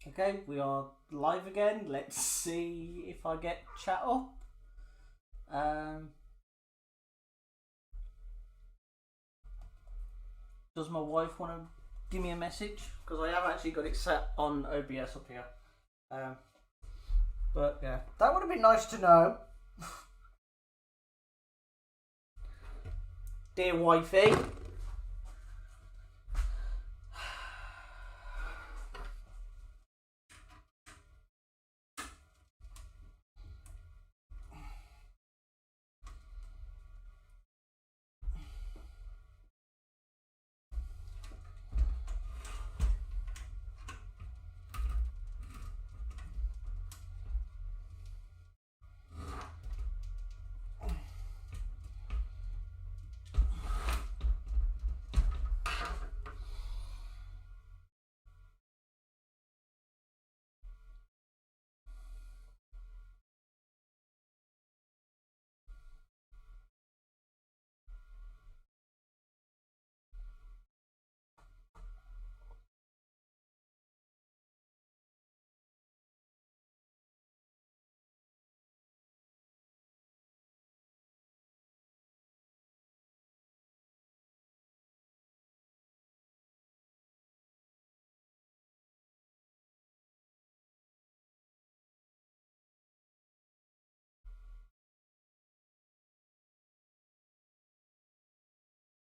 Okay, we are live again. Let's see if I get chat up. Does my wife want to give me a message? Because I have actually got it set on OBS up here. But yeah, that would have been nice to know. Dear wifey.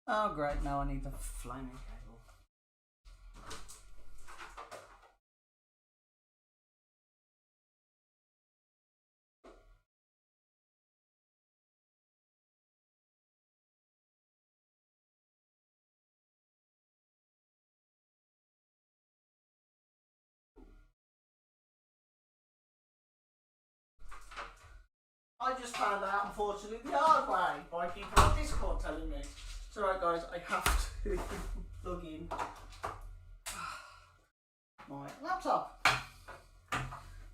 Oh great, now I need the flaming cable. I just found out, unfortunately, the hard way by people on Discord telling me. It's alright guys, I have to plug in my laptop.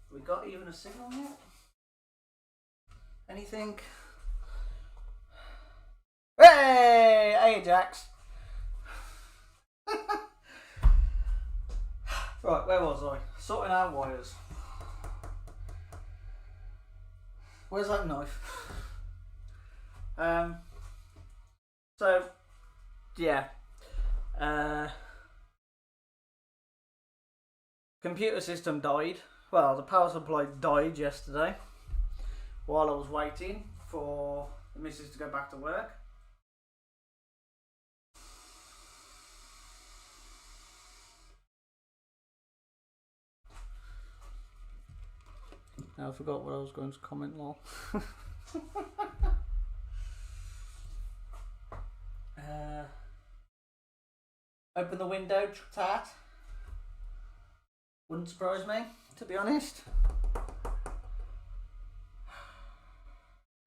We got even a signal yet? Anything? Hey! Ajax! Right, where was I? Sorting out wires. Where's that knife? So, yeah. Computer system died. Well, the power supply died yesterday while I was waiting for the missus to go back to work. Now I forgot what I was going to comment on. Open the window, tat. Wouldn't surprise me, to be honest.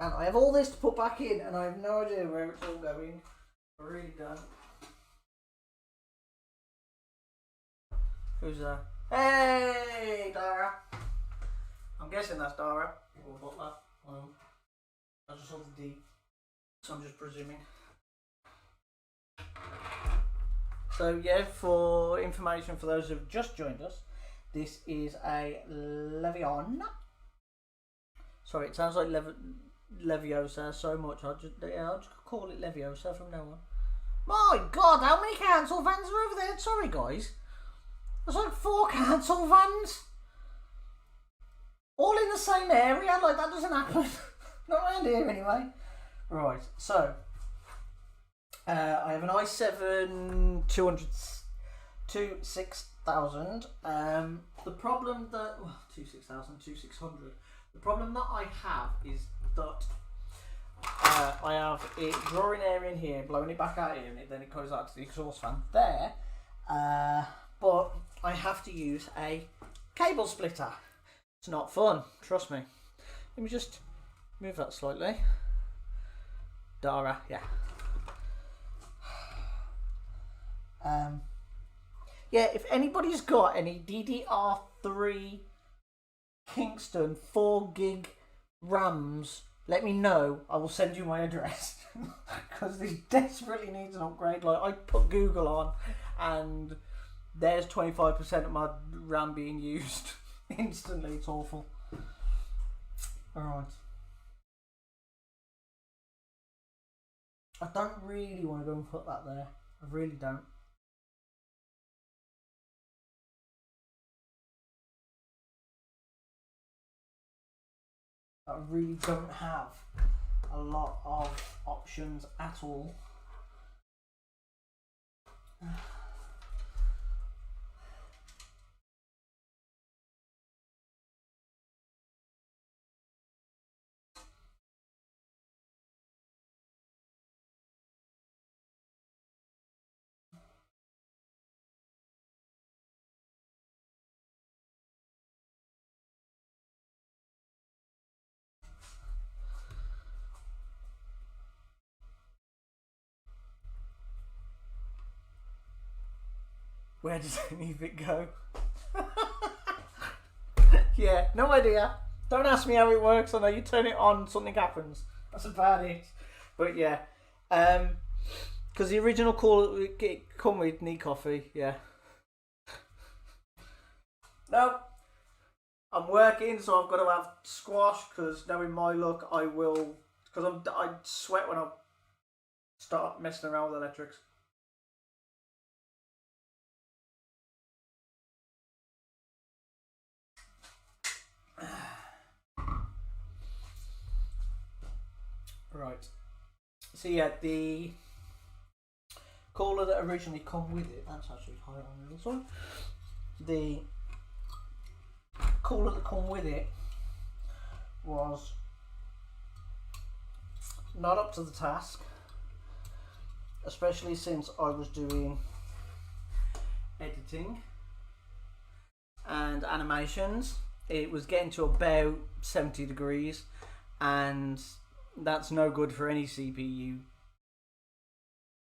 And I have all this to put back in, and I have no idea where it's all going. I really don't. Who's there? Hey, Dara. I'm guessing that's Dara or Butler. I just saw the D, so I'm just presuming. So yeah, for information for those who've just joined us, this is a Levion. Sorry, it sounds like Leviosa so much. I'll just call it Leviosa from now on. My God, how many council vans are over there? Sorry guys, there's like 4 council vans. All in the same area, like that doesn't happen. Not around here anyway. Right, so I have an i7 26000. The problem that 2600. The problem that I have is that I have it drawing air in here, blowing it back out here, and then it goes out to the exhaust fan there. But I have to use a cable splitter. It's not fun, trust me. Let me just move that slightly. Dara, yeah. Yeah, if anybody's got any DDR3 Kingston 4 gig RAMs, let me know. I will send you my address. Because this desperately needs an upgrade. Like, I put Google on and there's 25% of my RAM being used instantly. It's awful. Alright. I don't really want to go and put that there. I really don't. I really don't have a lot of options at all. Where does any of it go? Yeah, no idea. Don't ask me how it works. I know you turn it on, something happens. That's about it. But yeah, because the original call it come with need coffee. Yeah. No, I'm working, so I've got to have squash. Because knowing my luck, I will. Because I sweat when I start messing around with electrics. Right. So yeah, the cooler that originally come with it, that's actually higher on this one. The cooler that come with it was not up to the task, especially since I was doing editing and animations. It was getting to about 70 degrees, and that's no good for any CPU.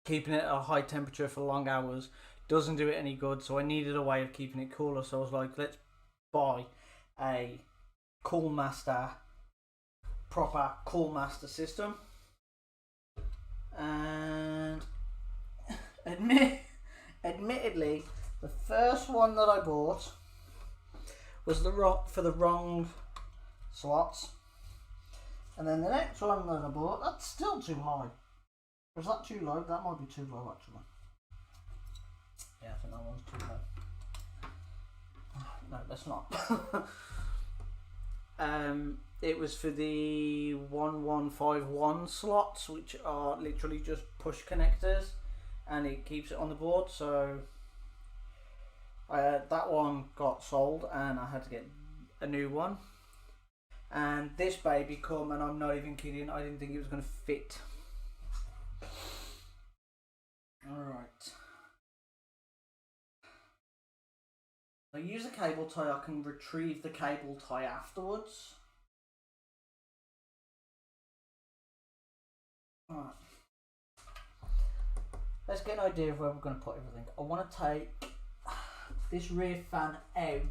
Keeping it at a high temperature for long hours doesn't do it any good, so I needed a way of keeping it cooler. So I was like, let's buy a Coolmaster, proper Coolmaster system. And admittedly, the first one that I bought was for the wrong slots. And then the next one that I bought, that's still too high. Was that too low? That might be too low actually. Yeah, I think that one's too low. No, that's not. It was for the 1151 slots, which are literally just push connectors, and it keeps it on the board. So that one got sold, and I had to get a new one. And this baby come, and I'm not even kidding, I didn't think it was going to fit. Alright. I use a cable tie, I can retrieve the cable tie afterwards. Alright. Let's get an idea of where we're going to put everything. I want to take this rear fan out,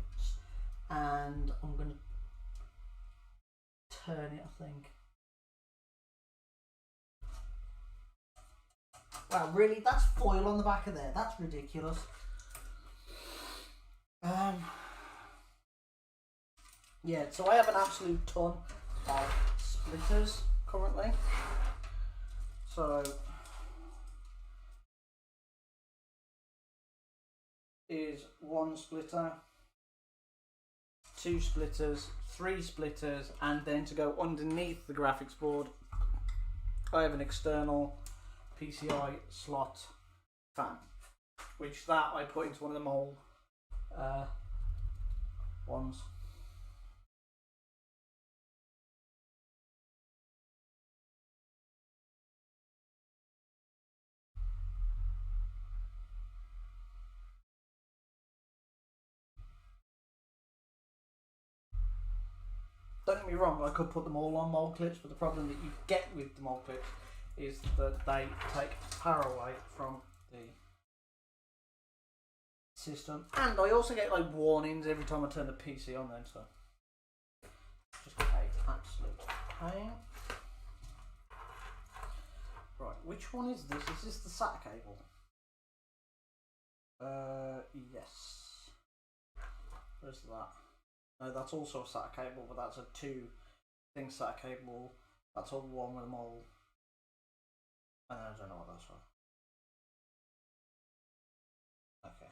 and I'm going to turn it, I think. Wow, really? That's foil on the back of there. That's ridiculous. Yeah, so I have an absolute ton of splitters currently. So is one splitter, two splitters, three splitters, and then to go underneath the graphics board, I have an external PCI slot fan, which that I put into one of the mole ones. Don't get me wrong, I could put them all on mold clips, but the problem that you get with the mold clips is that they take power away from the system, and I also get like warnings every time I turn the PC on then, so just an absolute pain. Right, which one is this? Is this the SATA cable? Yes. Where's that? No, that's also a SATA cable, but that's a 2-thing SATA cable. That's all one with them all. And I don't know what that's for. Okay.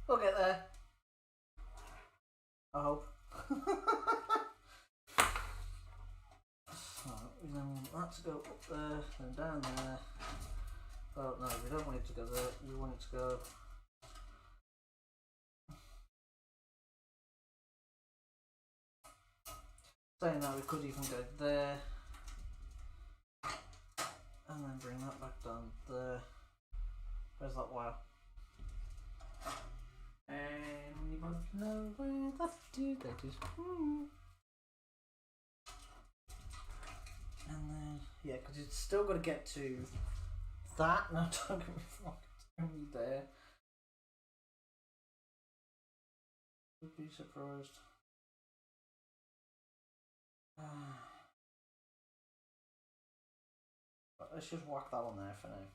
We'll get there. I hope. So, we then want that to go up there, then down there. Oh no, we don't want it to go there, we want it to go. Saying that, we could even go there. And then bring that back down there. Where's that wire? Anybody know where that is? And then, yeah, because it's still got to get to that. No, don't get me wrong, it's only there. Would be surprised. But let's just whack that one there for now.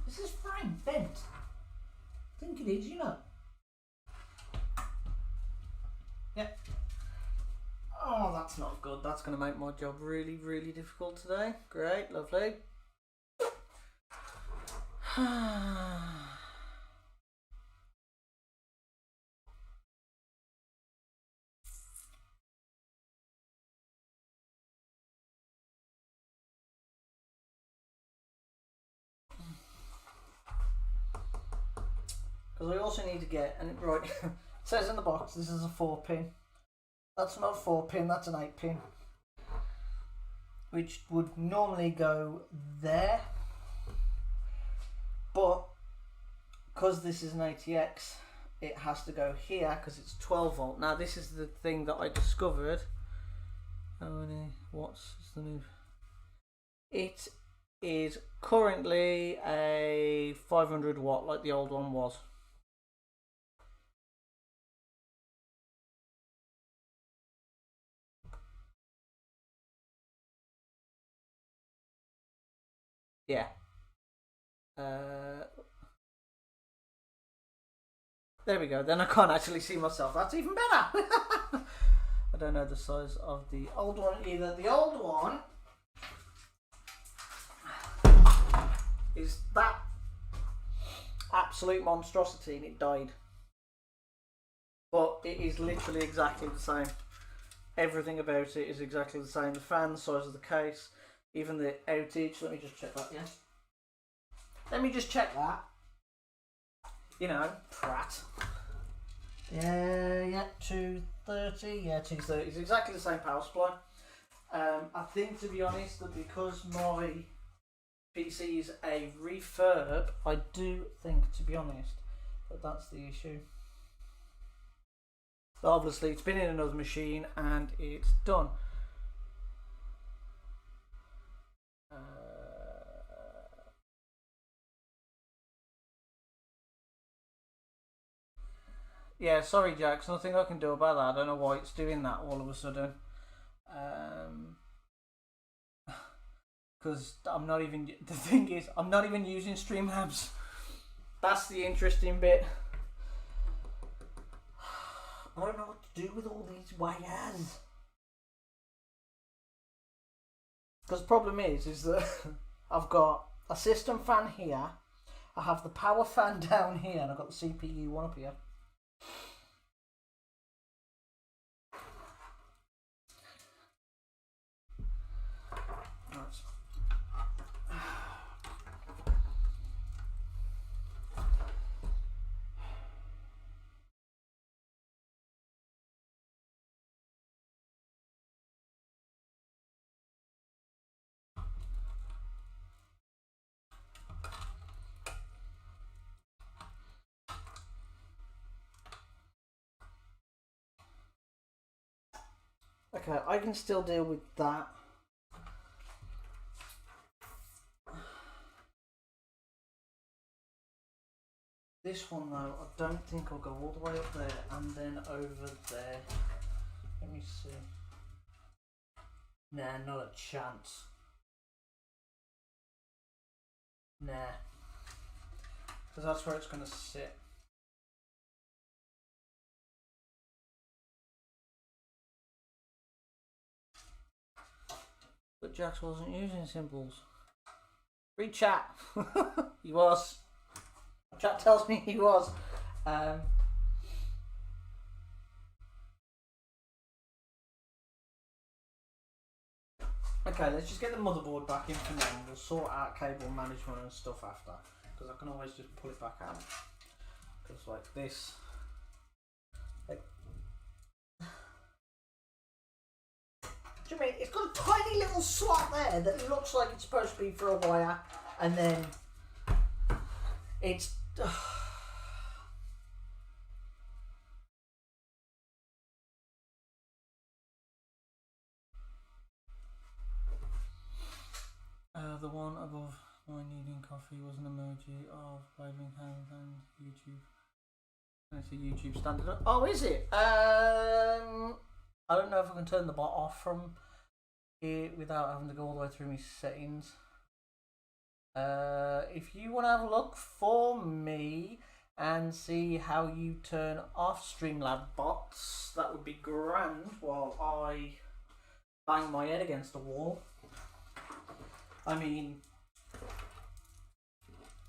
Is this frame bent? I think it is, you know. Yep. Oh, that's not good. That's going to make my job really, really difficult today. Great, lovely. Because I also need to get, and it, right, it says in the box this is a 4-pin. That's not a 4-pin, that's an 8-pin. Which would normally go there. But, because this is an ATX, it has to go here because it's 12 volt. Now this is the thing that I discovered. How many watts is the new? It is currently a 500 watt like the old one was. Yeah. There we go. Then I can't actually see myself. That's even better. I don't know the size of the old one either. The old one is that absolute monstrosity and it died. But it is literally exactly the same. Everything about it is exactly the same. The fan, the size of the case, even the outage. Let me just check that, yeah. Let me just check that. You know, Pratt. Yeah, 230. Yeah, 230. It's exactly the same power supply. I think, to be honest, that because my PC is a refurb, I do think, to be honest, that that's the issue. But obviously, it's been in another machine and it's done. Yeah, sorry, Jax. Nothing I can do about that. I don't know why it's doing that all of a sudden. Because I'm not even. The thing is, I'm not even using Streamlabs. That's the interesting bit. I don't know what to do with all these wires. Because the problem is that I've got a system fan here. I have the power fan down here, and I've got the CPU one up here. Okay, I can still deal with that. This one though, I don't think I'll go all the way up there and then over there. Let me see. Nah, not a chance. Nah. Because that's where it's going to sit. But Jax wasn't using symbols. Read chat. He was. Chat tells me he was. Okay, let's just get the motherboard back in for now. We'll sort out cable management and stuff after. Because I can always just pull it back out. Because like this. Like, do you mean it's got a tiny little slot there that looks like it's supposed to be for a wire, and then it's the one above my needing coffee was an emoji of waving hands and YouTube. It's a YouTube standard. Oh, is it? I don't know if I can turn the bot off from here without having to go all the way through my settings. If you want to have a look for me and see how you turn off Streamlab bots, that would be grand while I bang my head against the wall. I mean,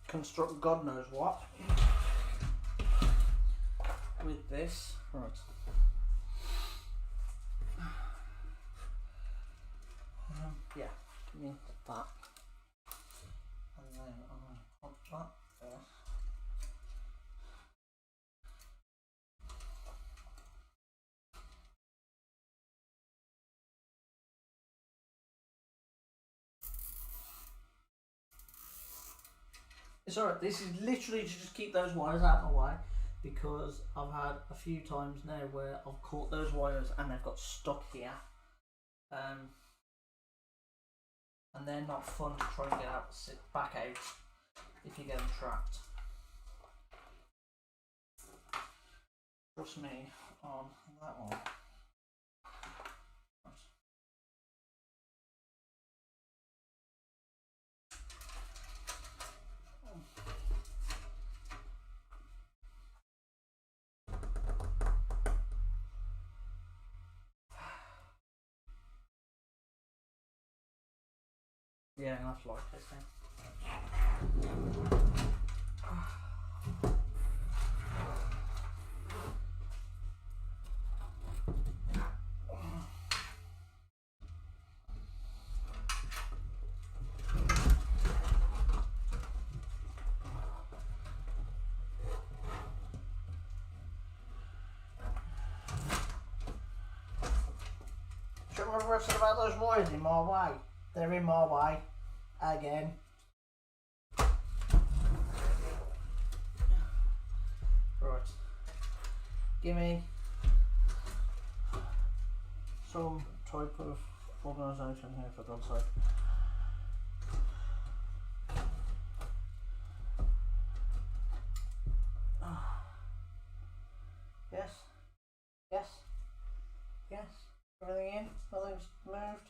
construct God knows what with this. Right. Yeah, give me that. And then I'm going to put that there. It's alright, this is literally to just keep those wires out of my way, because I've had a few times now where I've caught those wires and they've got stuck here. And they're not fun to try and get out, sit back out if you get them trapped. Trust me on that one. Yeah, that's like this thing. Do you remember I said about those wires in my way? They're in my way. Again. Right. Give me some type of organisation here, for God's sake. Yes. Yes. Yes. Everything in? Nothing's moved?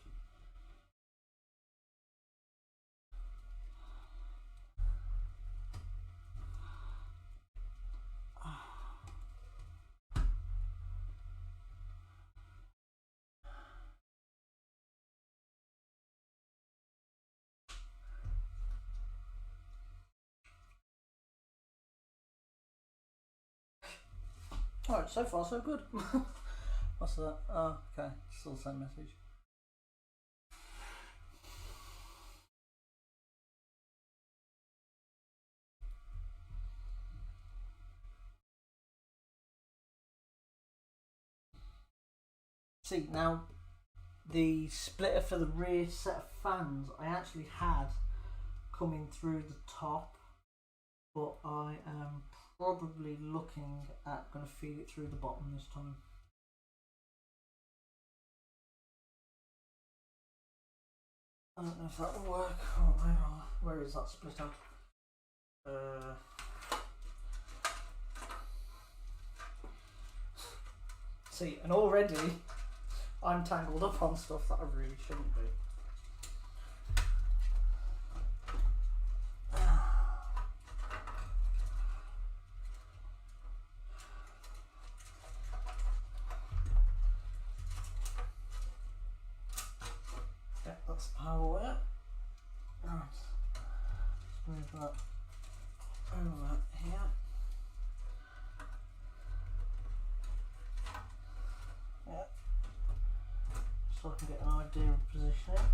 Alright, so far so good. What's that? Oh, okay, still the same message. See, now the splitter for the rear set of fans I actually had coming through the top, but I am probably looking at going to feed it through the bottom this time. I don't know if that will work. Oh, where is that split out? See, and already I'm tangled up on stuff that I really shouldn't be. Yeah, that's the power wire. Right, let's move that over here. Yeah, so I can get an idea of positioning.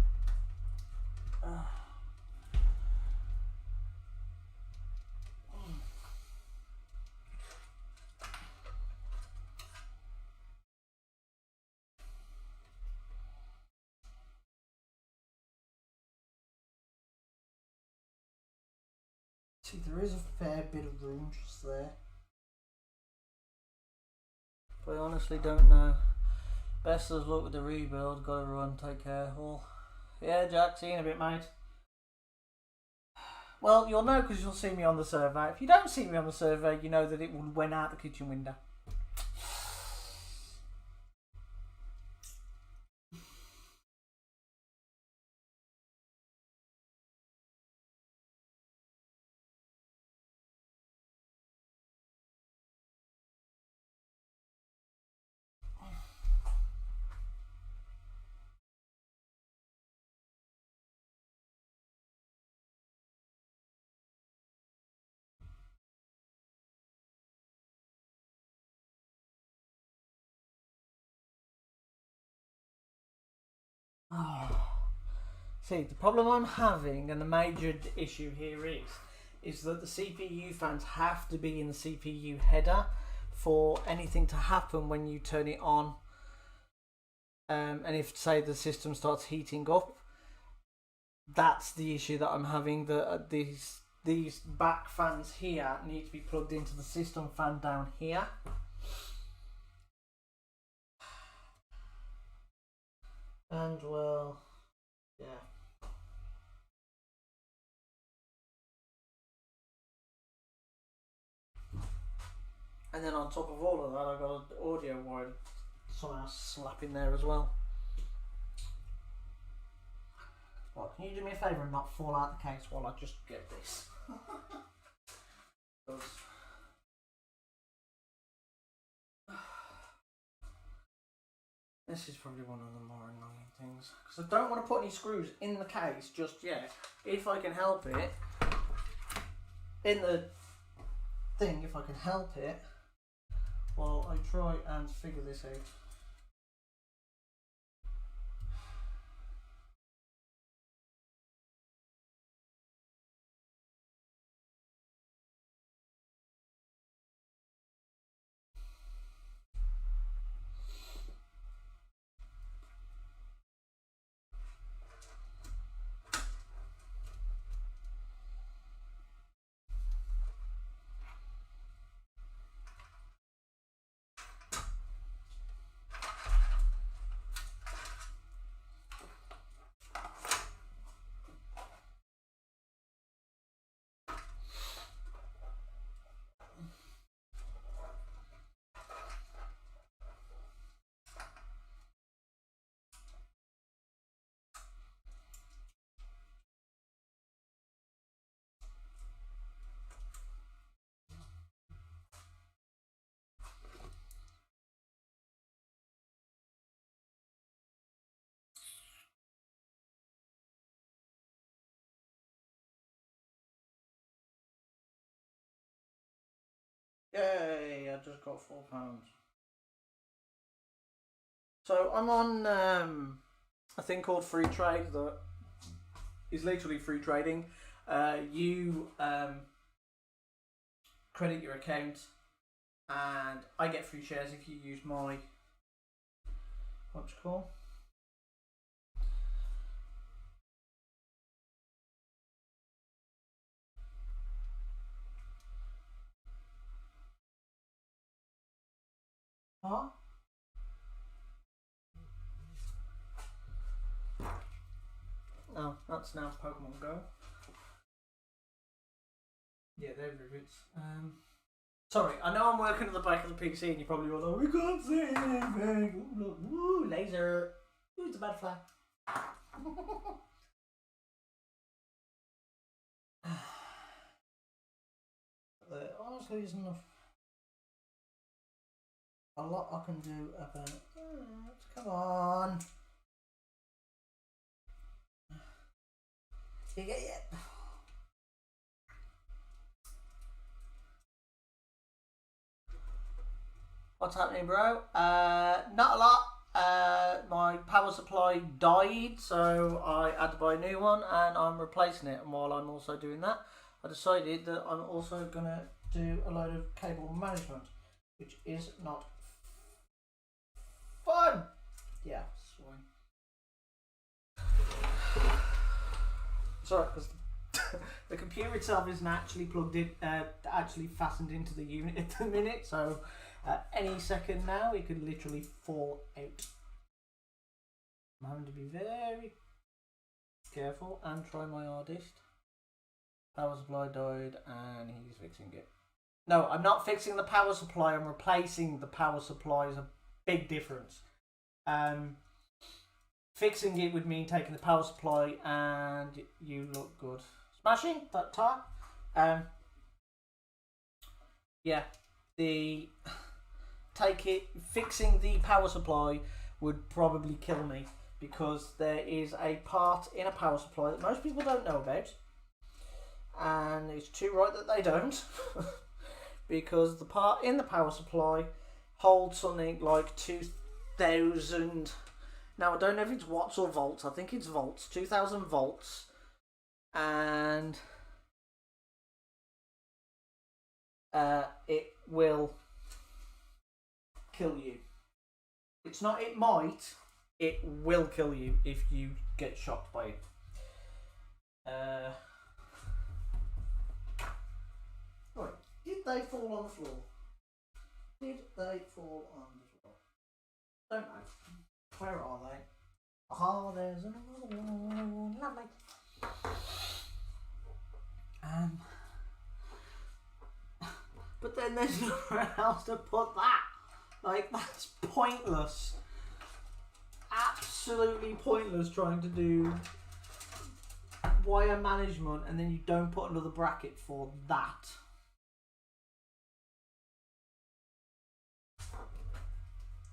See, there is a fair bit of room just there. But I honestly don't know. Best of luck with the rebuild. Gotta run, take care. All. Yeah, Jack, see you in a bit, mate. Well, you'll know because you'll see me on the survey. If you don't see me on the survey, you know that it went out the kitchen window. See, the problem I'm having, and the major issue here is that the CPU fans have to be in the CPU header for anything to happen when you turn it on. And if, say, the system starts heating up, that's the issue that I'm having. That these back fans here need to be plugged into the system fan down here. And well, yeah. And then on top of all of that, I've got an audio wire somehow slapping there as well. Well, can you do me a favour and not fall out the case while I just get this? This is probably one of the more annoying things. Because I don't want to put any screws in the case just yet. If I can help it. In the thing, if I can help it. While I try and figure this out. Yay, I just got £4. So I'm on a thing called Free Trade that is literally free trading. You credit your account and I get free shares if you use my what's it called? Huh? No, that's now Pokemon Go. Yeah, they're rivets. Sorry, I know I'm working at the back of the PC and you're probably all like, we can't see anything. Woo, laser. Ooh, it's a butterfly. Honestly, there's enough. A lot I can do about it. Come on. You get it? What's happening, bro? Not a lot. My power supply died, so I had to buy a new one, and I'm replacing it. And while I'm also doing that, I decided that I'm also gonna do a load of cable management, which is not fun. Yeah, swine. Sorry, because the computer itself isn't actually plugged in, actually fastened into the unit at the minute, so any second now it could literally fall out. I'm having to be very careful and try my hardest. Power supply died and he's fixing it. No, I'm not fixing the power supply, I'm replacing the power supply. Is a big difference. Fixing it would mean taking the power supply and you look good. Smashing that tire. Yeah, fixing the power supply would probably kill me, because there is a part in a power supply that most people don't know about, and it's too right that they don't. Because the part in the power supply holds something like 2000. Now I don't know if it's watts or volts. I think it's volts. 2000 volts, and it will kill you. It's not. It might. It will kill you if you get shocked by it. Right. Did they fall on the floor? Did they fall on the floor? Don't know. Where are they? Oh, there's another one. Lovely. But then there's nowhere else to put that. Like, that's pointless. Absolutely pointless trying to do wire management and then you don't put another bracket for that.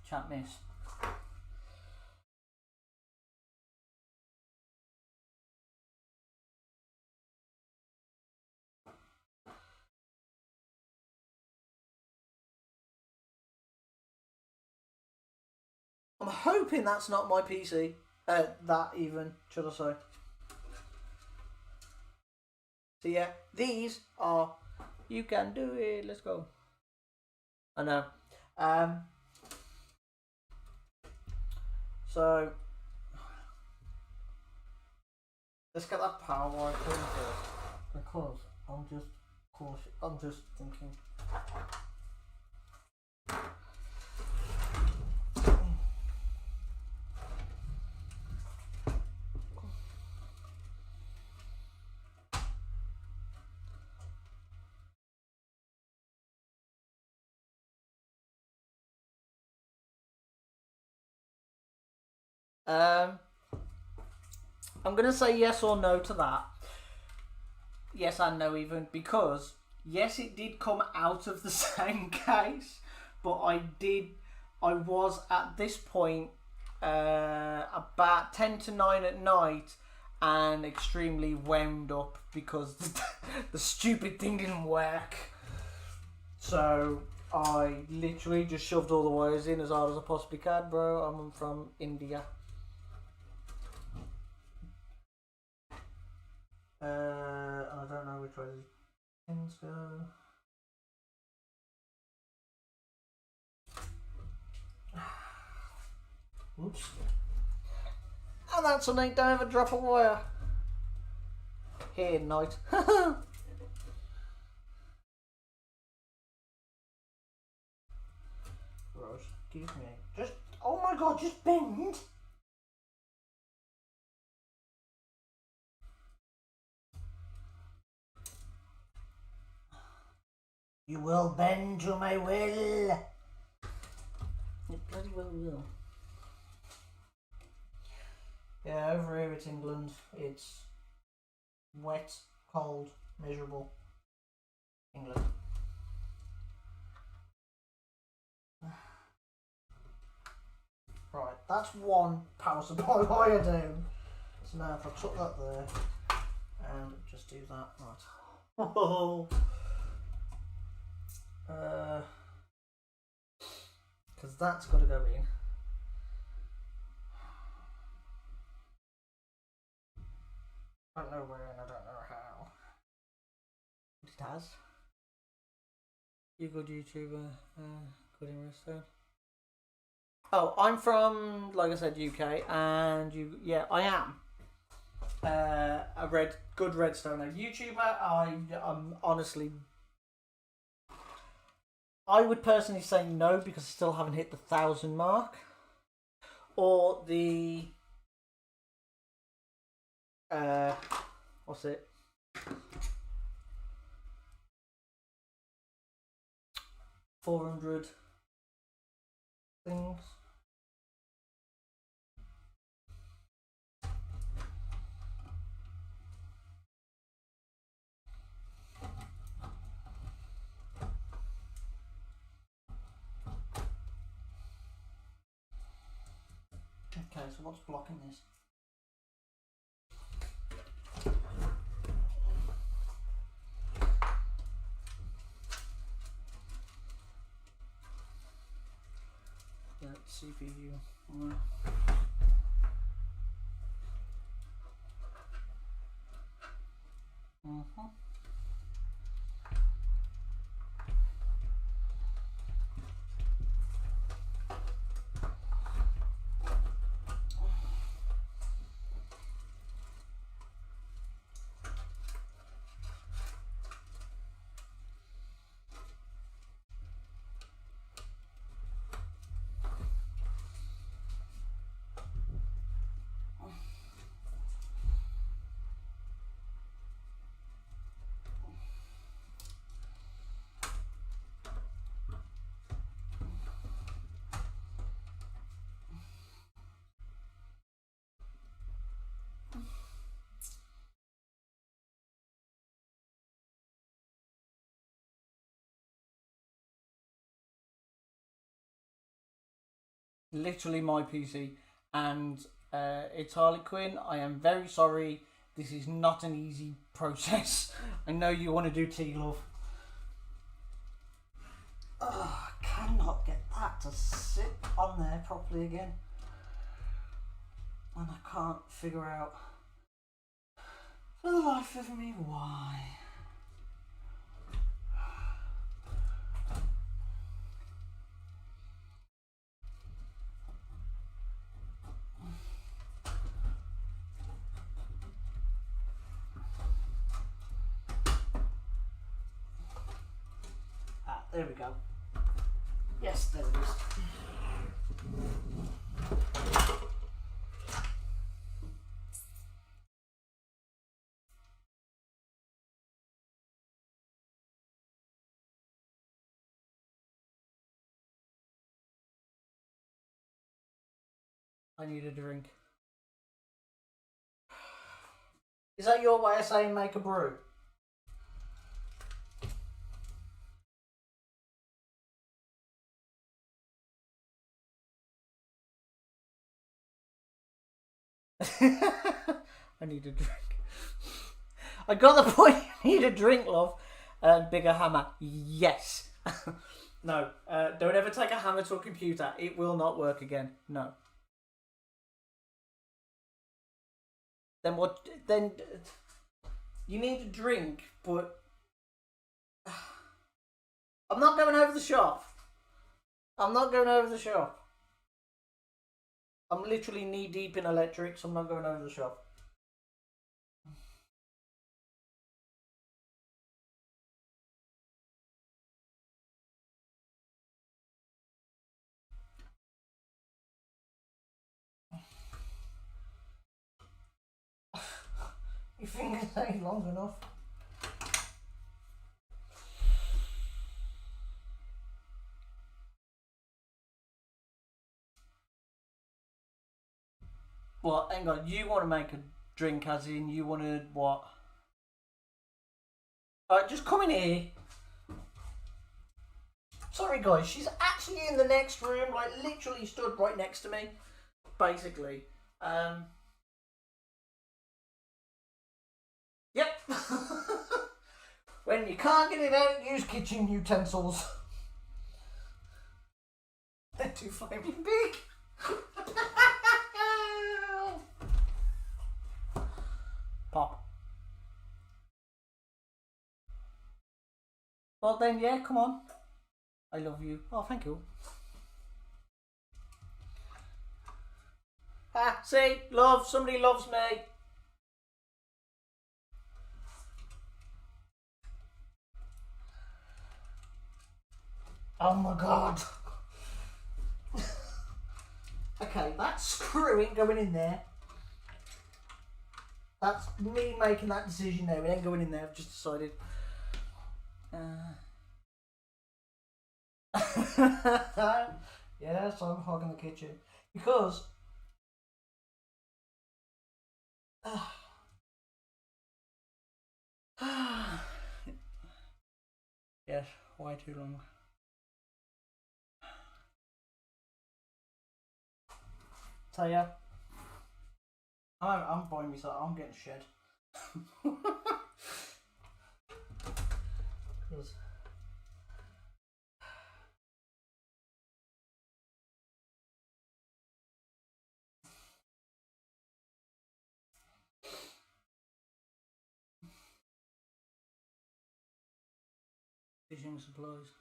Chat miss. I'm hoping that's not my PC. That even, should I say. So yeah, these are, you can do it, let's go. I know. So, let's get that power wire clean first. Because I'm just cautious, I'm just thinking. I'm going to say yes or no to that. Yes and no even, because yes, it did come out of the same case, but I was at this point about 10 to 9 at night and extremely wound up because the stupid thing didn't work. So I literally just shoved all the wires in as hard as I possibly can, bro. I'm from India. I don't know which way the pins go. Oops. And that's a night, don't have a drop of wire. Here, night. Gross. Excuse me. Just, oh my god, just bend. You will bend to my will. You bloody well will. Yeah, over here it's England. It's wet, cold, miserable. England. Right, that's one power supply wire down. So now if I took that there and just do that, right. Oh. Because that's got to go in. I don't know where and I don't know how. But it has. You good YouTuber, good in Redstone. Oh, I'm from, like I said, UK, and yeah, I am a good Redstoner YouTuber. I'm honestly, I would personally say no because I still haven't hit the 1,000 mark, or the what's it? 400 things. Okay, so what's blocking this? CPU. Literally my PC, and it's Harley Quinn. I am very sorry. This is not an easy process. I know you want to do tea, love. Oh, I cannot get that to sit on there properly again. And I can't figure out for the life of me why. There we go. Yes, there it is. I need a drink. Is that your way of saying make a brew? I need a drink. I got the point. You need a drink, love. Bigger hammer. Yes. No. Don't ever take a hammer to a computer. It will not work again. No. Then what? Then you need a drink, but I'm not going over the shop. I'm not going over the shop. I'm literally knee deep in electrics. I'm not going over the shop. Your fingers ain't long enough. What? Hang on. You want to make a drink, as in you want to what? Alright, just come in here. Sorry, guys. She's actually in the next room, like literally stood right next to me, basically. Yep. When you can't get it out, use kitchen utensils. They're too flaming big. Pop. Well then, yeah, come on. I love you. Oh, thank you. Ah, see, love. Somebody loves me. Oh my god. Okay, that screw ain't going in there. That's me making that decision now. It ain't going in there. I've just decided. Yes, I'm hogging the kitchen because. Yes, why too long? So yeah, I'm buying myself. I'm getting shed. Cause fishing supplies.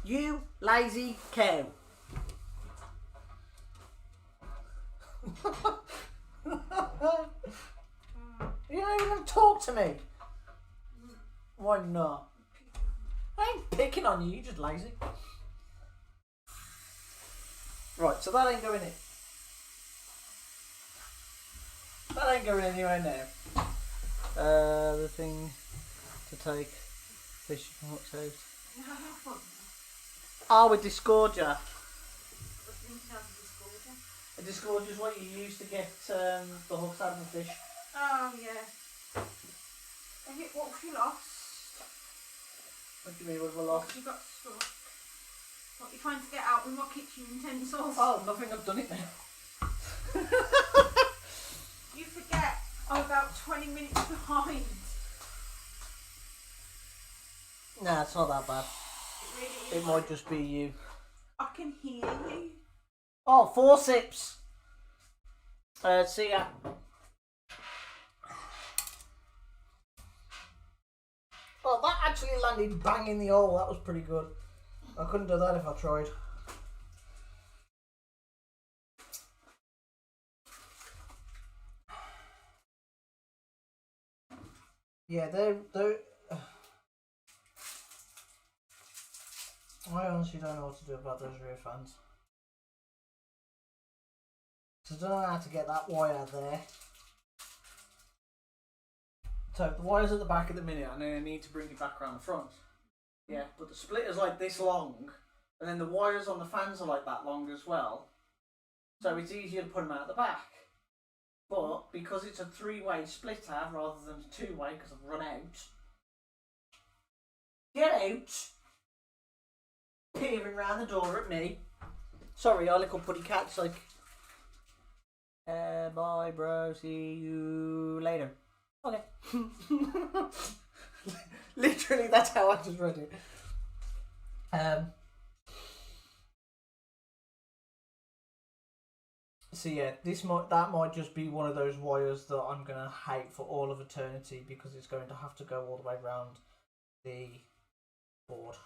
You lazy cow. You're not even going to talk to me. Why not? I ain't picking on you, you're just lazy. Right, so that ain't going in. That ain't going anywhere now. The thing to take fish from hooks out. Oh, a disgorger. A disgorger is what you use to get the hooks out of the fish. Oh, yeah. What have you lost? What do you mean, what have I lost? What have you got stuck? What are you trying to get out with my kitchen utensils? Oh, nothing, I've done it now. You forget I'm about 20 minutes behind. Nah, it's not that bad. It really is. It might just be you. I can hear you. Oh, 4 sips. See ya. Well, that actually landed bang in the hole. That was pretty good. I couldn't do that if I tried. Yeah, they're. I honestly don't know what to do about those rear fans. So I don't know how to get that wire there. So the wire's at the back at the minute, and then I need to bring it back around the front. Yeah, but the splitter's like this long, and then the wires on the fans are like that long as well. So it's easier to put them out the back. But because it's a 3-way splitter rather than a 2-way, because I've run out. Get out! Peering round the door at me. Sorry, our little putty cat's like, bye bro, see you later. Okay. Literally, that's how I just read it. So yeah, that might just be one of those wires that I'm gonna hate for all of eternity because it's going to have to go all the way around the board.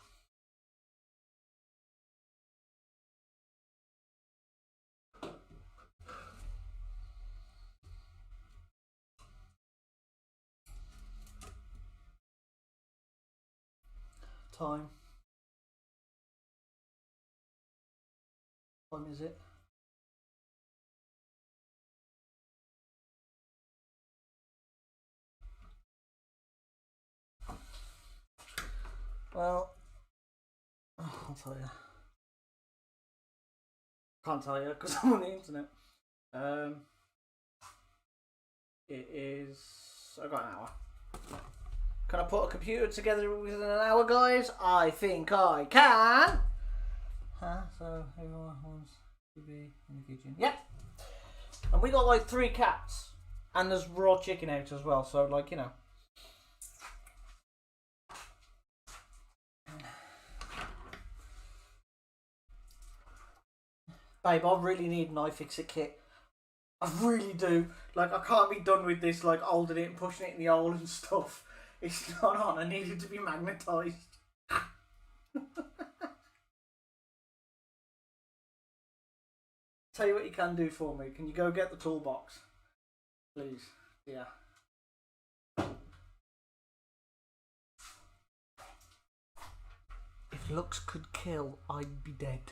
Time. What time is it? Well, I'll tell you. Can't tell you because I'm on the internet. It is. I got an hour. Can I put a computer together within an hour, guys? I think I can. So everyone wants to be in the kitchen. Yep. And we got like 3 cats, and there's raw chicken out as well. So like, you know. Babe, I really need an iFixit kit. I really do. Like, I can't be done with this, like, holding it and pushing it in the hole and stuff. It's not on. I need it to be magnetised. Tell you what you can do for me. Can you go get the toolbox? Please. Yeah. If looks could kill, I'd be dead.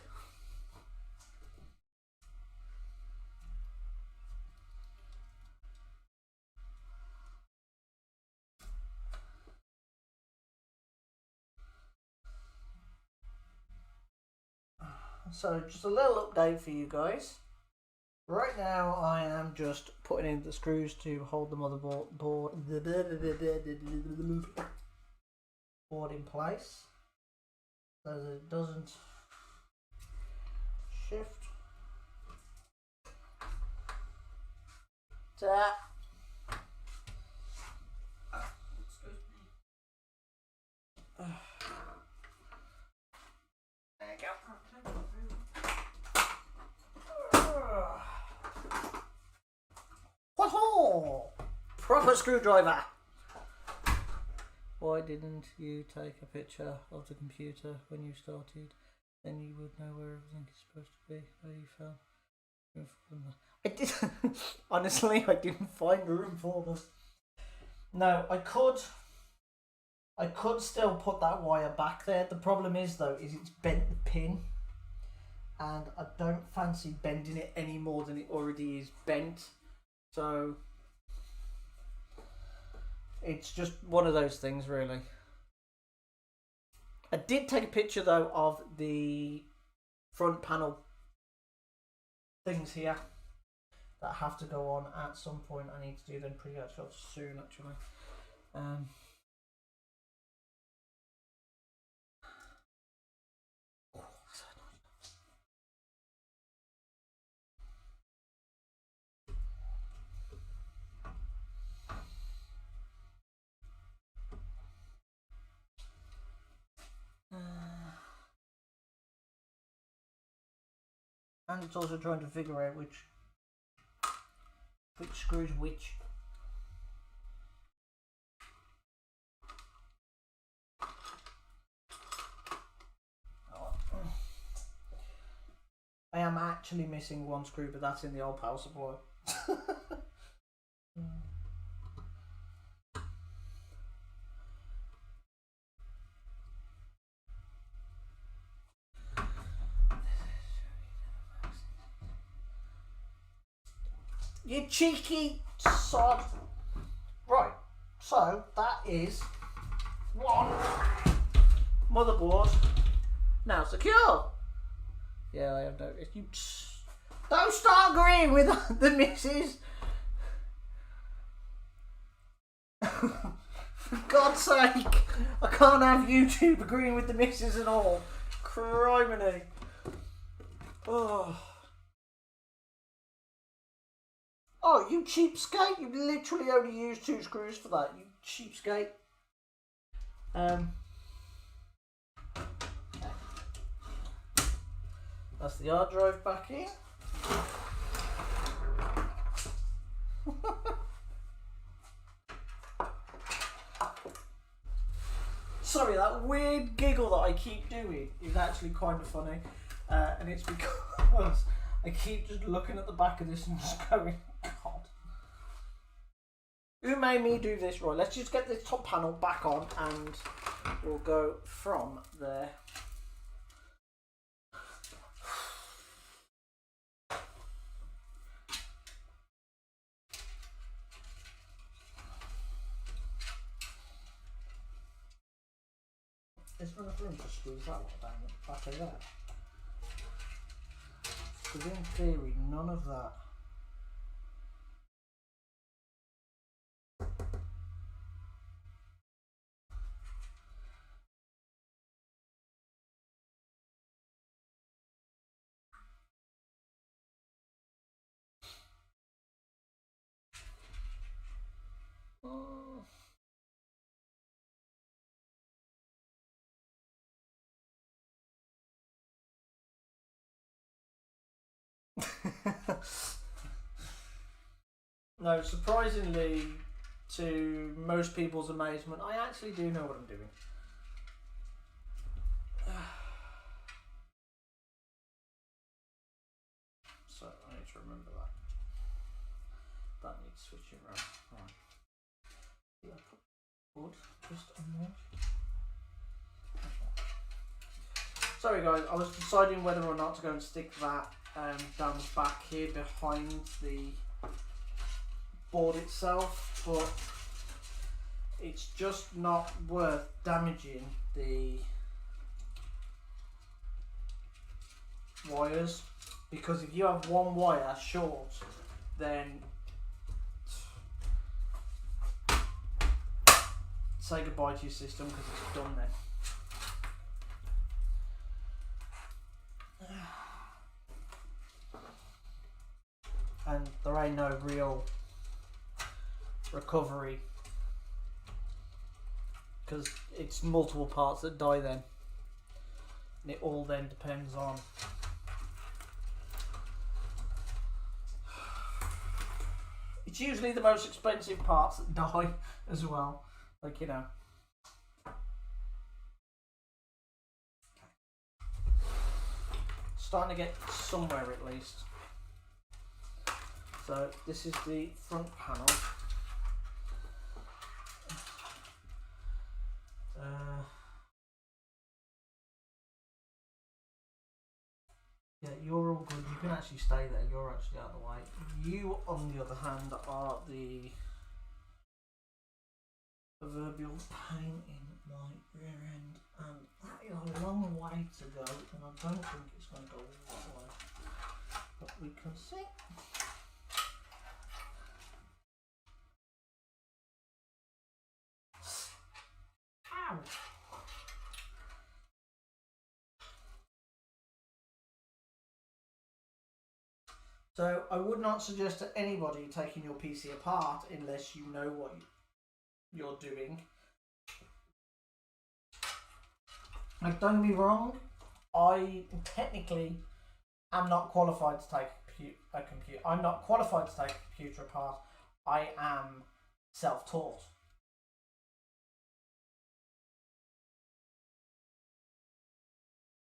So just a little update for you guys. Right now I am just putting in the screws to hold the motherboard board in place so that it doesn't shift. Ta. There you go. Whoa! Proper screwdriver. Why didn't you take a picture of the computer when you started? Then you would know where everything is supposed to be, where you fell. I did. Honestly, I didn't find room for them. No, I could still put that wire back there. The problem is though, is it's bent the pin, and I don't fancy bending it any more than it already is bent. So it's just one of those things, really. I did take a picture though of the front panel things here that have to go on at some point. I need to do them pretty much soon, actually. And it's also trying to figure out which screws which. I am actually missing one screw, but that's in the old power supply. You cheeky sod. Right, so that is one motherboard now secure. Yeah, I have noticed. You don't start agreeing with the missus. For God's sake, I can't have YouTube agreeing with the missus and all. Criminy. Oh, you cheapskate! You literally only used 2 screws for that. You cheapskate. That's the hard drive back in. Sorry, that weird giggle that I keep doing is actually kind of funny, and it's because I keep just looking at the back of this and just going, God. Who made me do this? Right, let's just get this top panel back on and we'll go from there. Is there enough room to squeeze that one down the back of there? Because in theory, none of that. No, surprisingly, to most people's amazement, I actually do know what I'm doing. So I need to remember that. That needs switching around. Right. Yeah, put just on there. Sorry guys, I was deciding whether or not to go and stick that down the back here behind the board itself, but it's just not worth damaging the wires, because if you have one wire short, then say goodbye to your system because it's done then. And there ain't no real recovery because it's multiple parts that die then, and it all then depends on it's usually the most expensive parts that die as well, like, you know. Starting to get somewhere at least. So this is the front panel. Yeah, you're all good. You can actually stay there. You're actually out of the way. You, on the other hand, are the proverbial pain in my rear end, and that is a long way to go, and I don't think it's going to go all that way. But we can see. Ow! So I would not suggest to anybody taking your PC apart unless you know what you're doing. Like, don't get me wrong, I technically am not qualified to take a computer. I'm not qualified to take a computer apart. I am self-taught.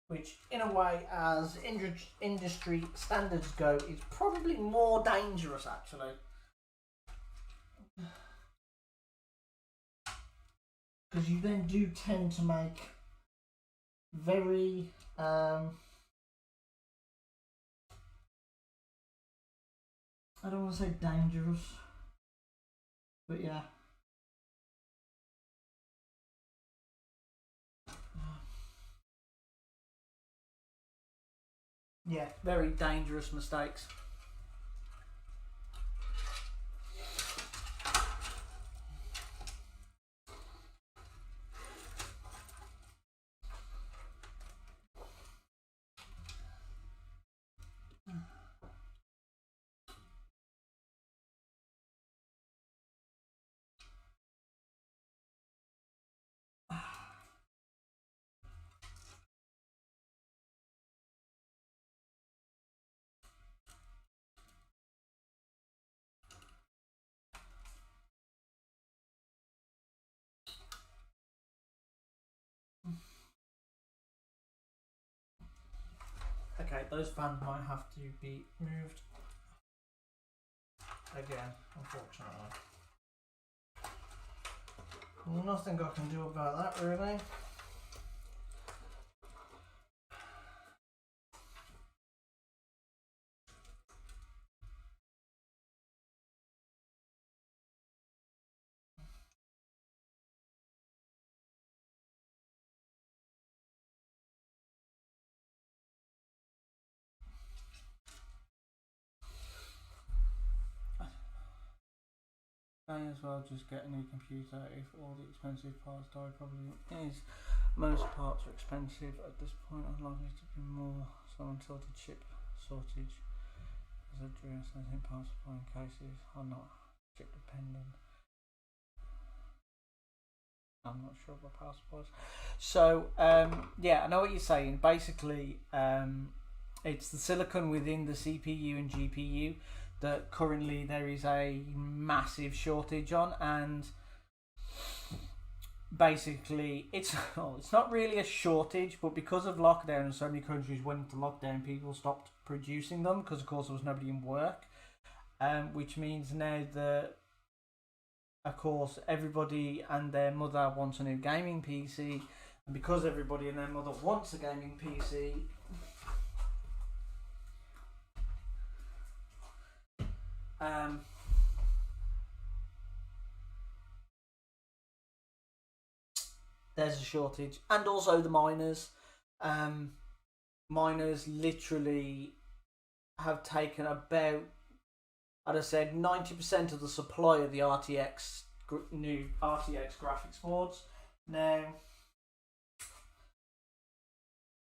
Which, in a way, as industry standards go, is probably more dangerous, actually. Because you then do tend to make very I don't want to say dangerous, but yeah. Yeah, very dangerous mistakes. Okay, those fans might have to be moved again, unfortunately. Nothing I can do about that, really. may as well just get a new computer if all the expensive parts die. Probably is. Most parts are expensive at this point, unlikely to be more so until the chip shortage is addressed. I think power supply cases are not chip dependent. I'm not sure about power supplies. So yeah, I know what you're saying. Basically, it's the silicon within the CPU and GPU that currently there is a massive shortage on, and basically it's not really a shortage, but because of lockdown and so many countries went into lockdown, people stopped producing them because of course there was nobody in work, which means now that of course everybody and their mother wants a new gaming PC, and because everybody and their mother wants a gaming PC, there's a shortage. And also the miners. Miners literally have taken about, as I said, 90% of the supply of the new RTX graphics boards. Now,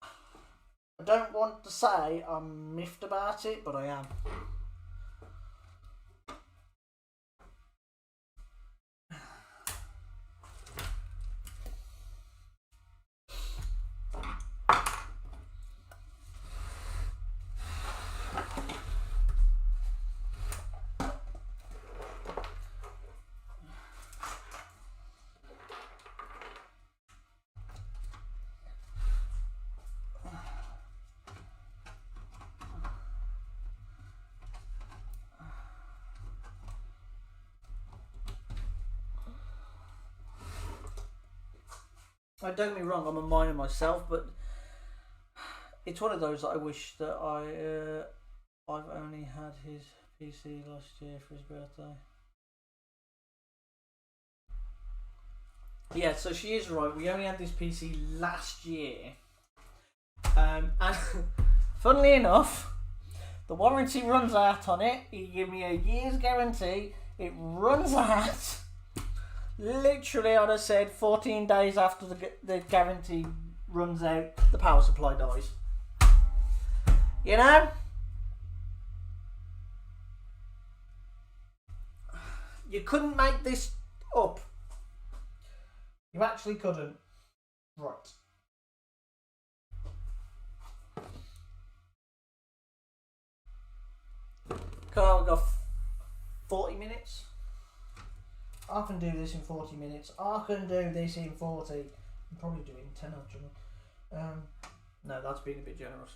I don't want to say I'm miffed about it, but I am. Don't get me wrong, I'm a miner myself, but it's one of those that I wish that I've only had his PC last year for his birthday. Yeah, so she is right. We only had this PC last year, and funnily enough, the warranty runs out on it. He gave me a year's guarantee. It runs out. Literally, I'd have said 14 days after the guarantee runs out, the power supply dies. You know? You couldn't make this up. You actually couldn't. Right. Come on, we've got 40 minutes. I can do this in 40 minutes. I can do this in 40. I'm probably doing 10 actually. No, that's being a bit generous.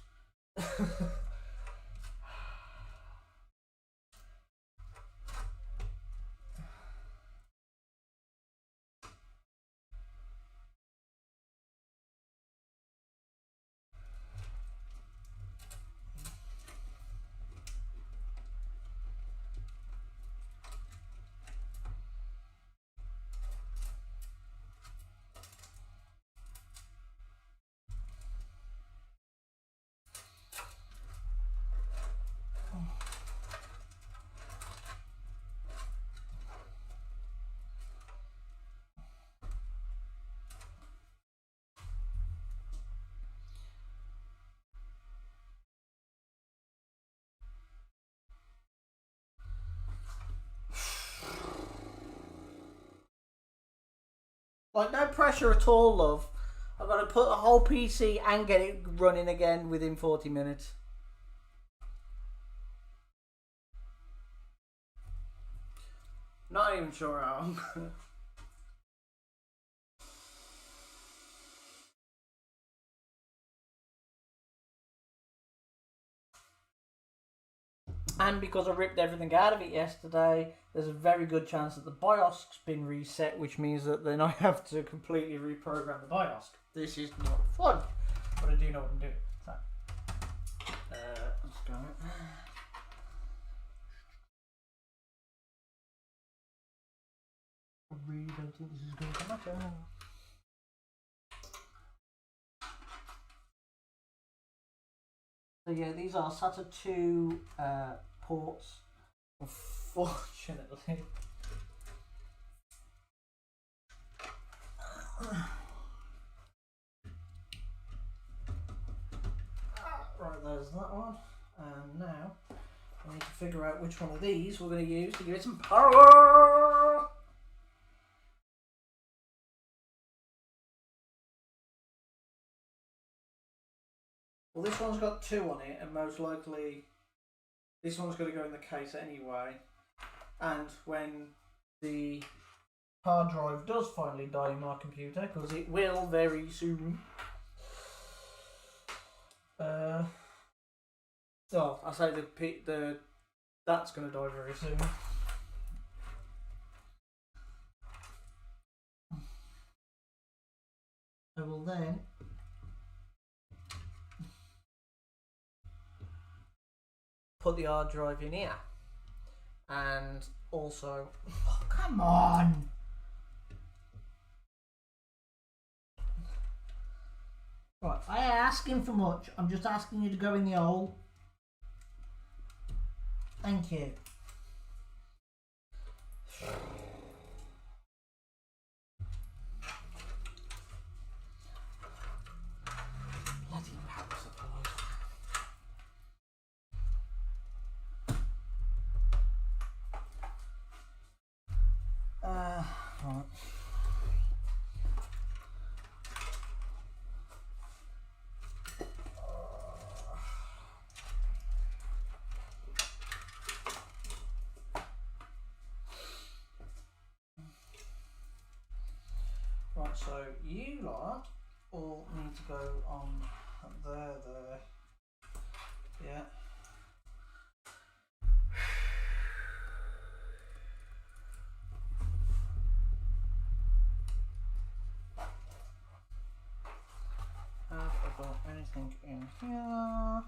Like, no pressure at all, love. I've got to put the whole PC and get it running again within 40 minutes. Not even sure how. And because I ripped everything out of it yesterday, there's a very good chance that the BIOS's been reset, which means that then I have to completely reprogram the BIOS. This is not fun, but I do know what I'm doing. So, let's go. I really don't think this is going to matter. So yeah, these are SATA 2 ports, unfortunately. Right, there's that one. And now I need to figure out which one of these we're going to use to give it some power. Well, this one's got 2 on it, and most likely this one's going to go in the case anyway. And when the hard drive does finally die in my computer, because it will very soon. I say that's going to die very soon. I will then put the hard drive in here, and also, oh, come on. Right, I ain't asking for much. I'm just asking you to go in the hole. Thank you. Bloody power supply. Right. Right, so you lot all need to go on there, yeah. Have I got anything in here?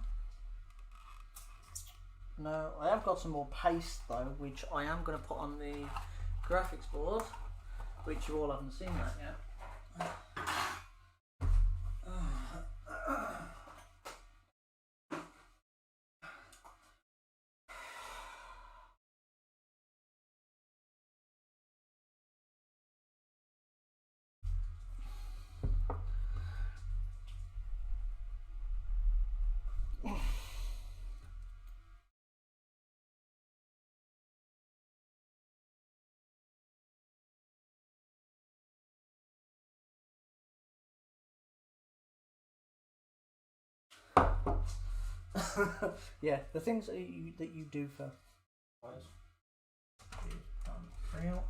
No, I have got some more paste though, which I am going to put on the graphics board, which you all haven't seen that yet. Yeah, the things that you do for real.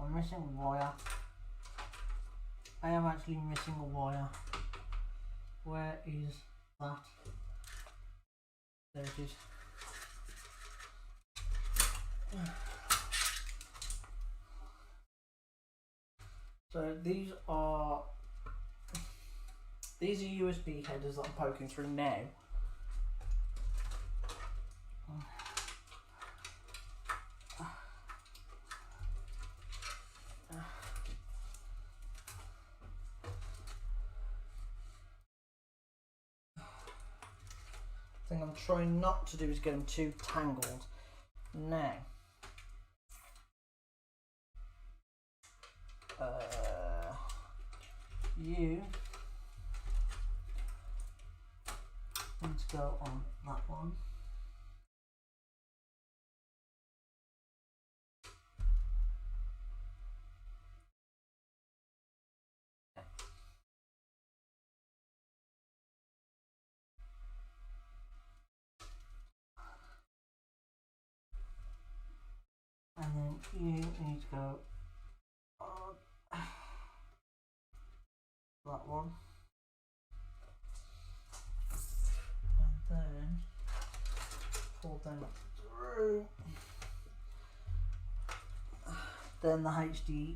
I'm missing a wire. I am actually missing a wire. Where is that? There it is. So these are USB headers that I'm poking through now. The thing I'm trying not to do is get them too tangled. Now, you need to go on that one. And then you need to go on that one. And then pull them through. Then the HD.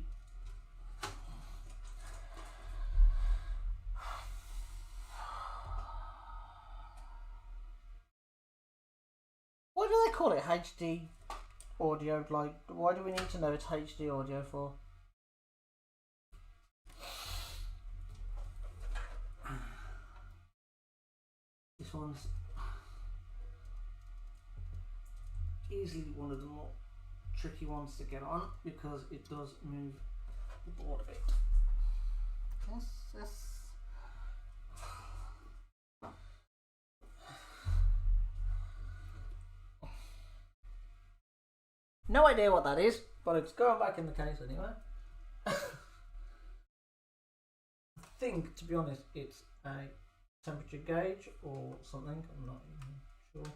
HD audio? Like, why do we need to know it's HD audio for? This one's easily one of the more tricky ones to get on because it does move the board a bit. Yes. No idea what that is, but it's going back in the case anyway. I think, to be honest, it's a temperature gauge or something. I'm not even sure.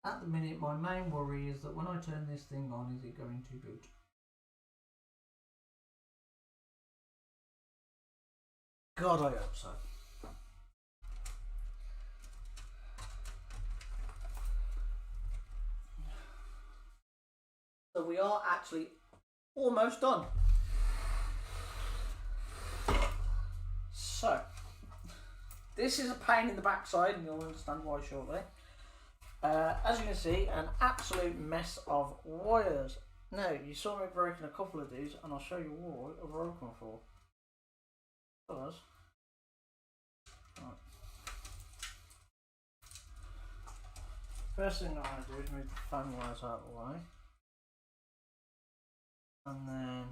At the minute, my main worry is that when I turn this thing on, is it going to boot? God, I hope so. So we are actually almost done. So, this is a pain in the backside, and you'll understand why shortly. As you can see, an absolute mess of wires. Now, you saw me breaking a couple of these, and I'll show you why I've broken for. Because, right. First thing I'm going to do is move the fan wires out of the way. And then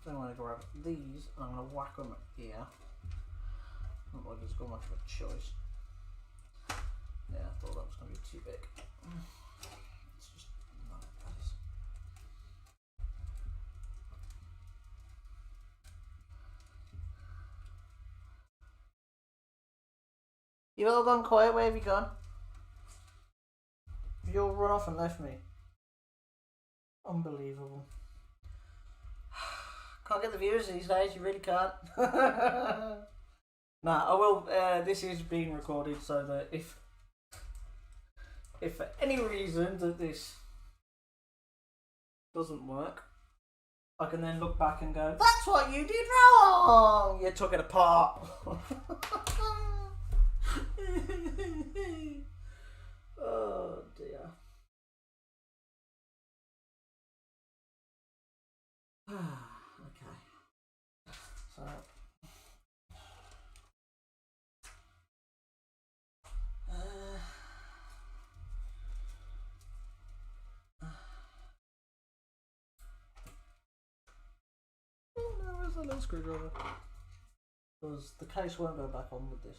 I'm going to grab these and I'm going to whack them here. Not like it's got much of a choice. Yeah, I thought that was going to be too big. It's just not nice. You've all gone quiet, where have you gone? You all run off and left me. Unbelievable. Can't get the viewers these days, you really can't. Nah, I will, this is being recorded so that if for any reason that this doesn't work, I can then look back and go, that's what you did wrong! You took it apart. Oh dear. Okay. So where's the little screwdriver? Because the case won't go back on with this.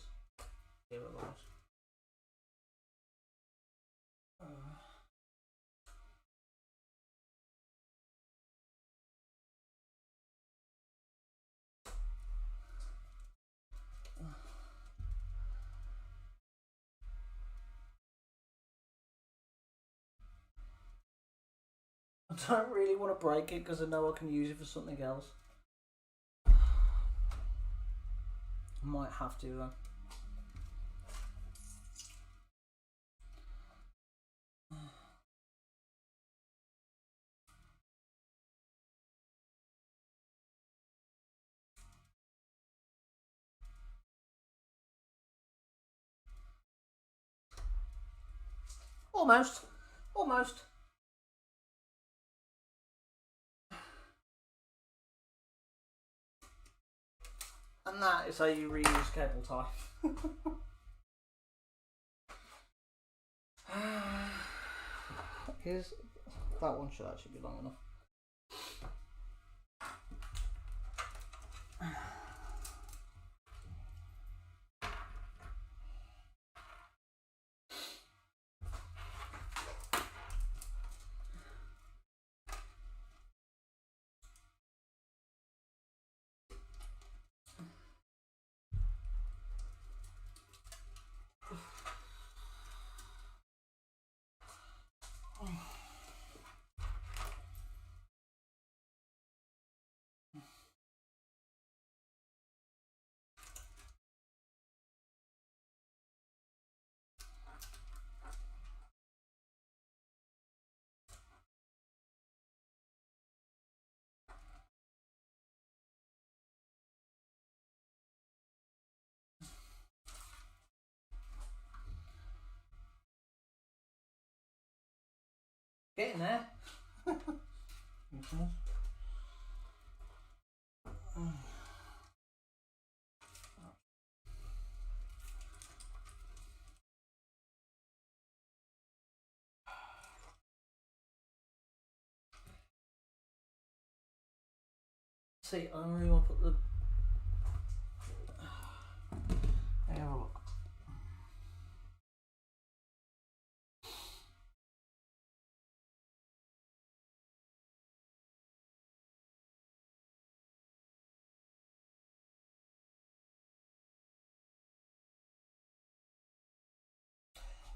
Here it lies. I don't really want to break it because I know I can use it for something else. I might have to though. Almost. And that is how you reuse cable tie. That one should actually be long enough. Getting there. See, I don't really want to put the. Have a look.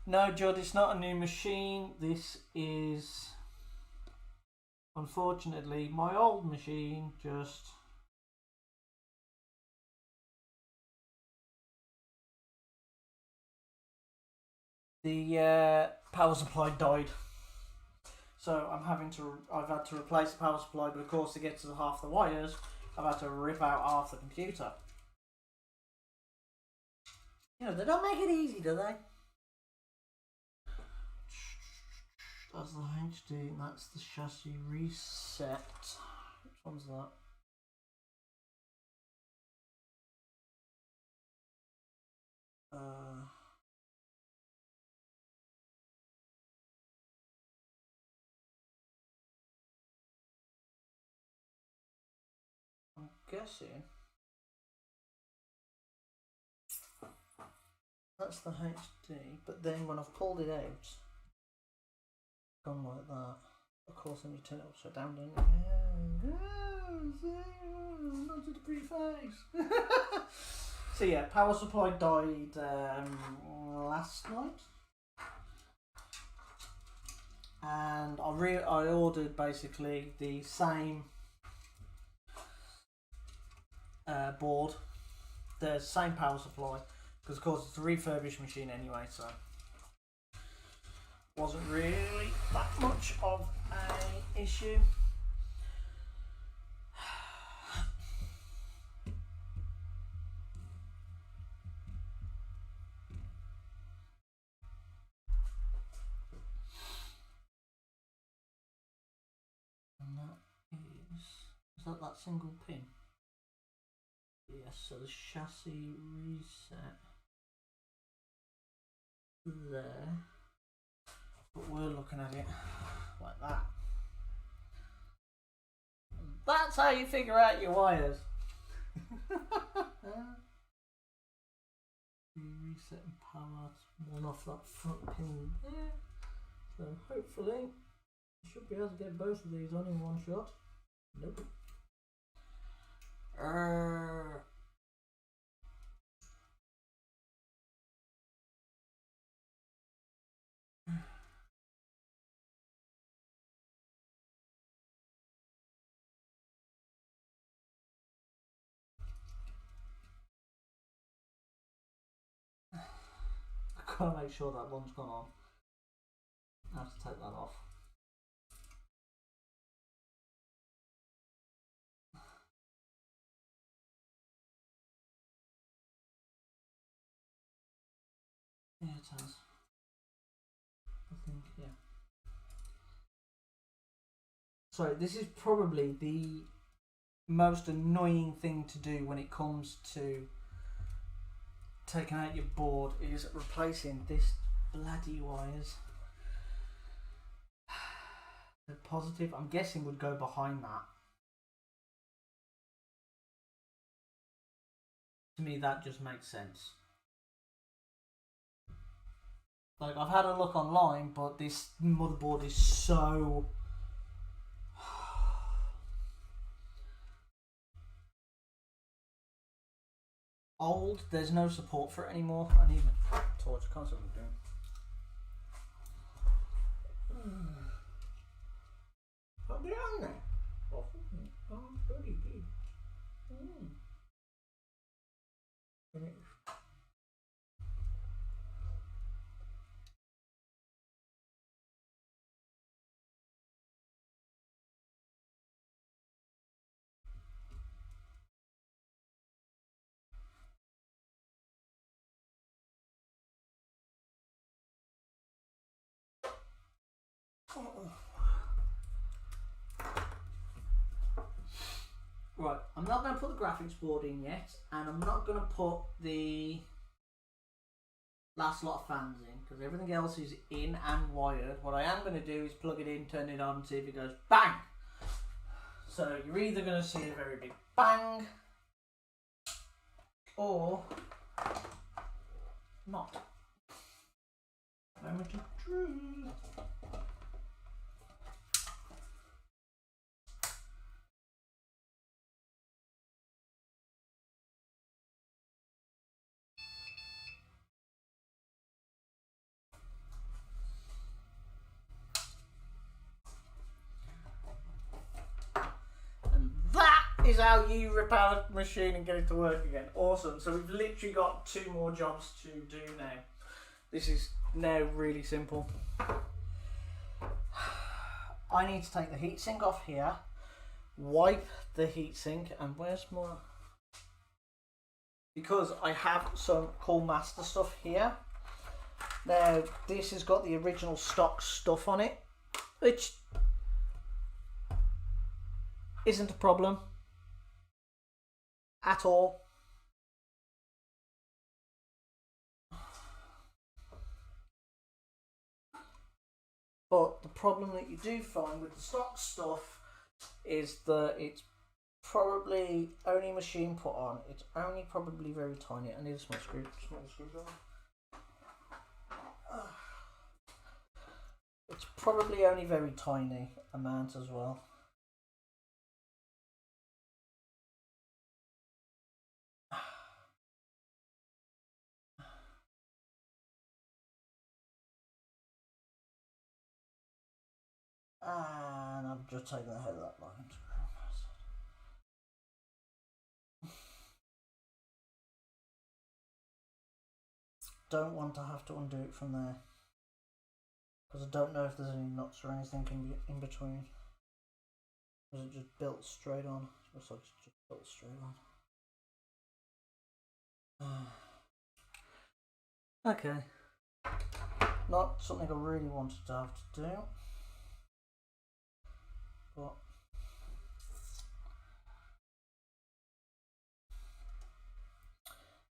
No, Judd, it's not a new machine. This is, unfortunately, my old machine just. The power supply died. So I've had to replace the power supply, but of course to get to half the wires, I've had to rip out half the computer. You know, they don't make it easy, do they? That's the HD, that's the chassis reset. Which one's that? I'm guessing that's the HD, but then when I've pulled it out, gone like that. Of course, then you turn it upside down, don't you? Not to the pretty face. So yeah, power supply died last night, and I ordered basically the same board, the same power supply, because of course it's a refurbished machine anyway, so wasn't really that much of an issue. And that is that single pin? Yes, so the chassis reset there, but we're looking at it like that. That's how you figure out your wires. Resetting power, one off that front pin there. So hopefully I should be able to get both of these on in one shot. Nope. I gotta make sure that one's gone on. I have to take that off. Yeah, it has. I think, yeah. Sorry, this is probably the most annoying thing to do when it comes to taking out your board, is replacing this bloody wires. The positive, I'm guessing, would go behind that. To me, that just makes sense. Like, I've had a look online, but this motherboard is so old, there's no support for it anymore. I need a torch, I can't see what I'm doing. I'll get on there. Oh, pretty big. Right, I'm not going to put the graphics board in yet, and I'm not going to put the last lot of fans in because everything else is in and wired. What I am going to do is plug it in, turn it on, and see if it goes bang. So you're either going to see a very big bang or not. Moment of truth. And that is how you repair the machine and get it to work again. Awesome. So we've literally got 2 more jobs to do now. This is now really simple. I need to take the heatsink off here, wipe the heatsink, and where's my... Because I have some Cool Master stuff here. Now this has got the original stock stuff on it, which isn't a problem at all. But the problem that you do find with the stock stuff is that it's probably only machine put on. It's only probably very tiny. I need a small screwdriver. It's probably only very tiny amount as well. And I'm just taking the head of that line. Don't want to have to undo it from there because I don't know if there's any nuts or anything in between. Is it just built straight on? It looks like it's just built straight on. Okay. Not something I really wanted to have to do. But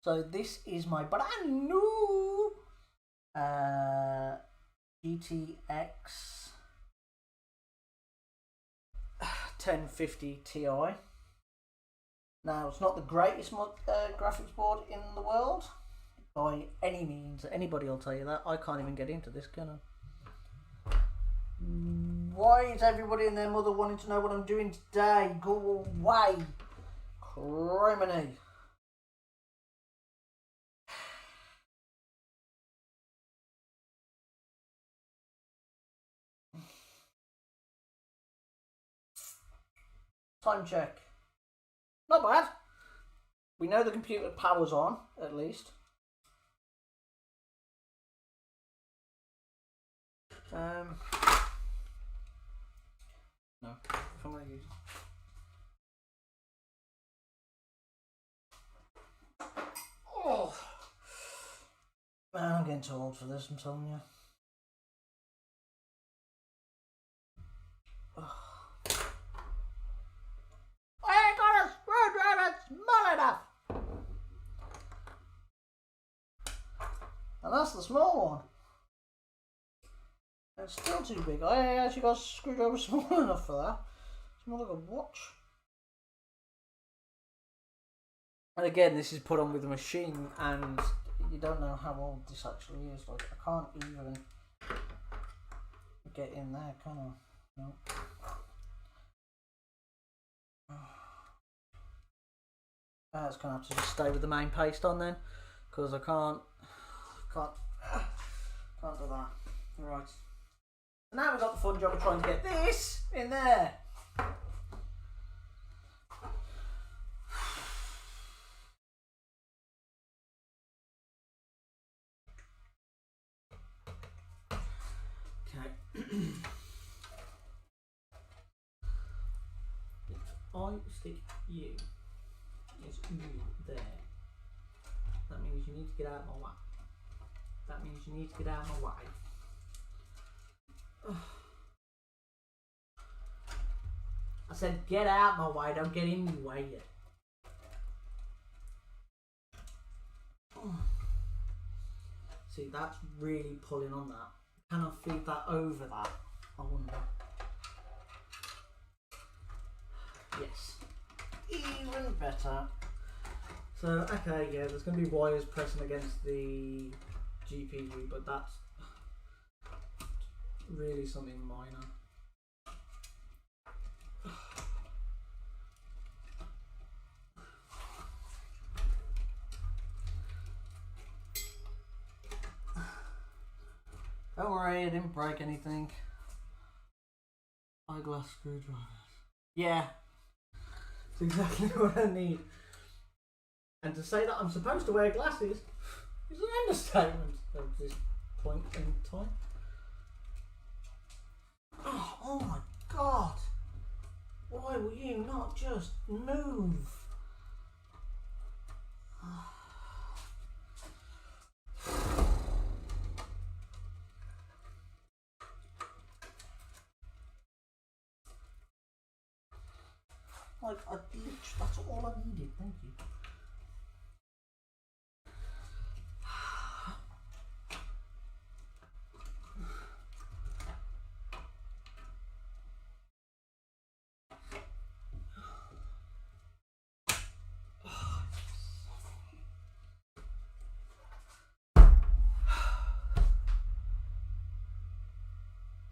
so this is my brand new GTX 1050 Ti. Now it's not the greatest graphics board in the world by any means. Anybody will tell you that. I can't even get into this, can I? Why is everybody and their mother wanting to know what I'm doing today? Go away. Criminy. Time check. Not bad. We know the computer power's on, at least. No, if I'm going to use it. Oh, man, I'm getting too old for this, I'm telling you. I ain't got a screwdriver small enough! And that's the small one. It's still too big. I actually got a screwdriver small enough for that. It's more like a watch. And again, this is put on with a machine, and you don't know how old this actually is. Like, I can't even get in there, can I? No. It's gonna have to just stay with the main paste on then, because I can't do that. Right. Now we've got the fun job of trying to get this in there. Okay. I stick you is you there. That means you need to get out of my way. That means you need to get out of my way. I said, get out my way, don't get in my way yet. See, that's really pulling on that. Can I feed that over that? I wonder. Yes. Even better. So, okay, yeah, there's going to be wires pressing against the GPU, but that's really something minor. Don't worry, I didn't break anything. Eyeglass screwdrivers. Yeah, it's exactly what I need. And to say that I'm supposed to wear glasses is an understatement at this point in time. Oh my god! Why will you not just move? Like, that's all I needed, thank you.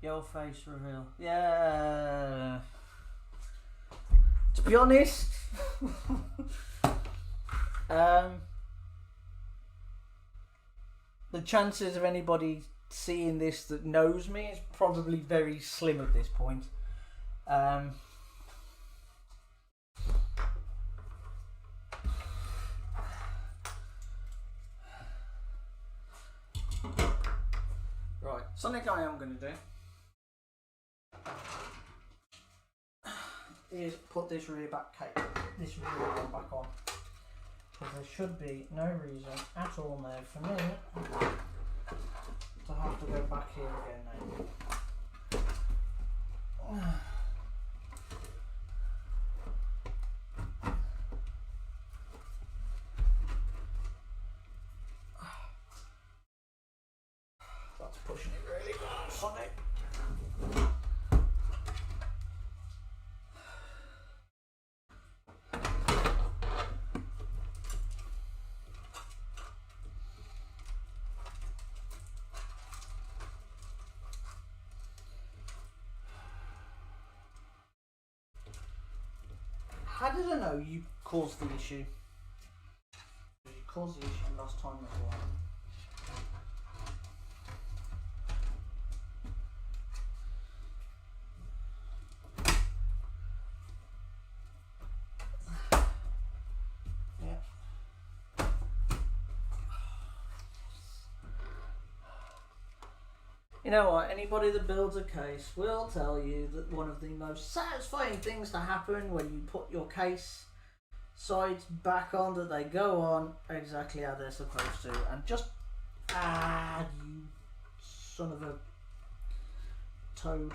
Your face reveal. Yeah. To be honest, the chances of anybody seeing this that knows me is probably very slim at this point. Right, something I am going to do is put this rear one back on, because there should be no reason at all now for me to have to go back here again now. That's pushing it really hard, Sonic. How did I know you caused the issue? You caused the issue last time as well. Yeah. You know what, anybody that builds a case will tell you that one of the most satisfying things to happen when you put your case sides back on, that they go on exactly how they're supposed to. And just add, you son of a toad.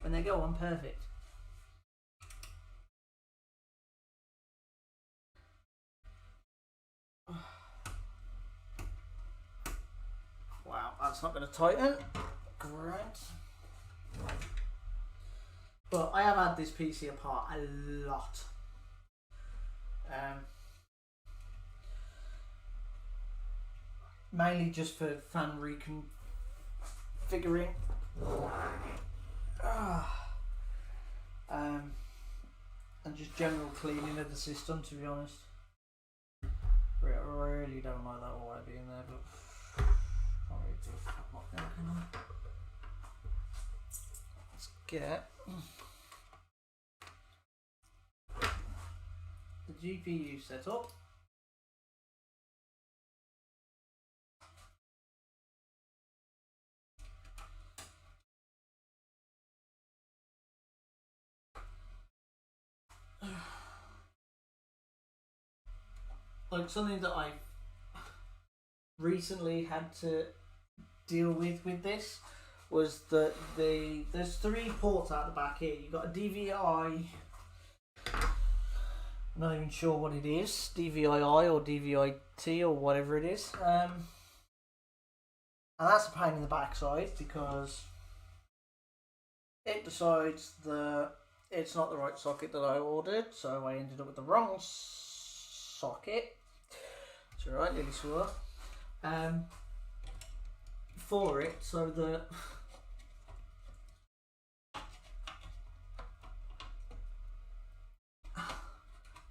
When they go on, perfect. Wow, that's not going to tighten. Great. But I have had this PC apart a lot. Mainly just for fan reconfiguring. And just general cleaning of the system, to be honest. I really don't like that wire being there, but can't really do a lot there, can I? Let's get the GPU set up. like something that I recently had to deal with this was that there's 3 ports out the back here. You've got a DVI, I'm not even sure what it is, DVI-I or DVI-T or whatever it is, and that's a pain in the backside because it decides that it's not the right socket that I ordered, so I ended up with the wrong socket. It's alright, nearly swore. For it, so that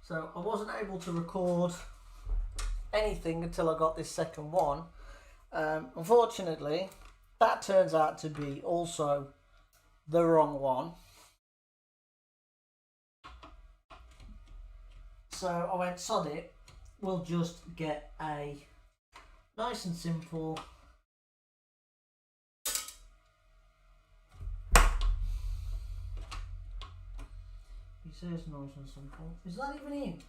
so I wasn't able to record anything until I got this second one. Unfortunately, that turns out to be also the wrong one. So I went, sod it, we'll just get a nice and simple he says nice and simple. Is that even in?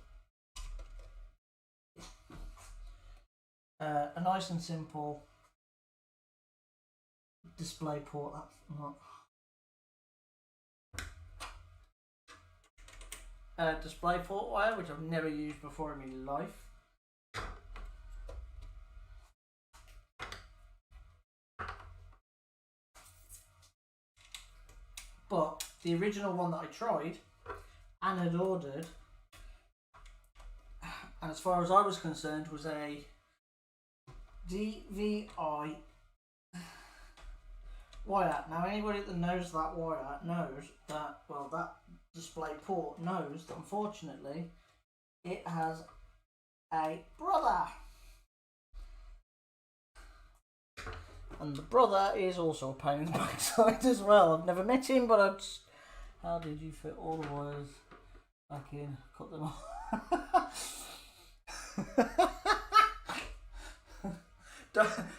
A nice and simple display port. That's not display port wire, which I've never used before in my life. But the original one that I tried and had ordered, and as far as I was concerned, was a DVI wire. Now anybody that knows that wire knows that, well, that display port knows that unfortunately it has a brother. And the brother is also a pain in the backside as well. I've never met him, but I'd... How did you fit all the wires back in? Cut them off.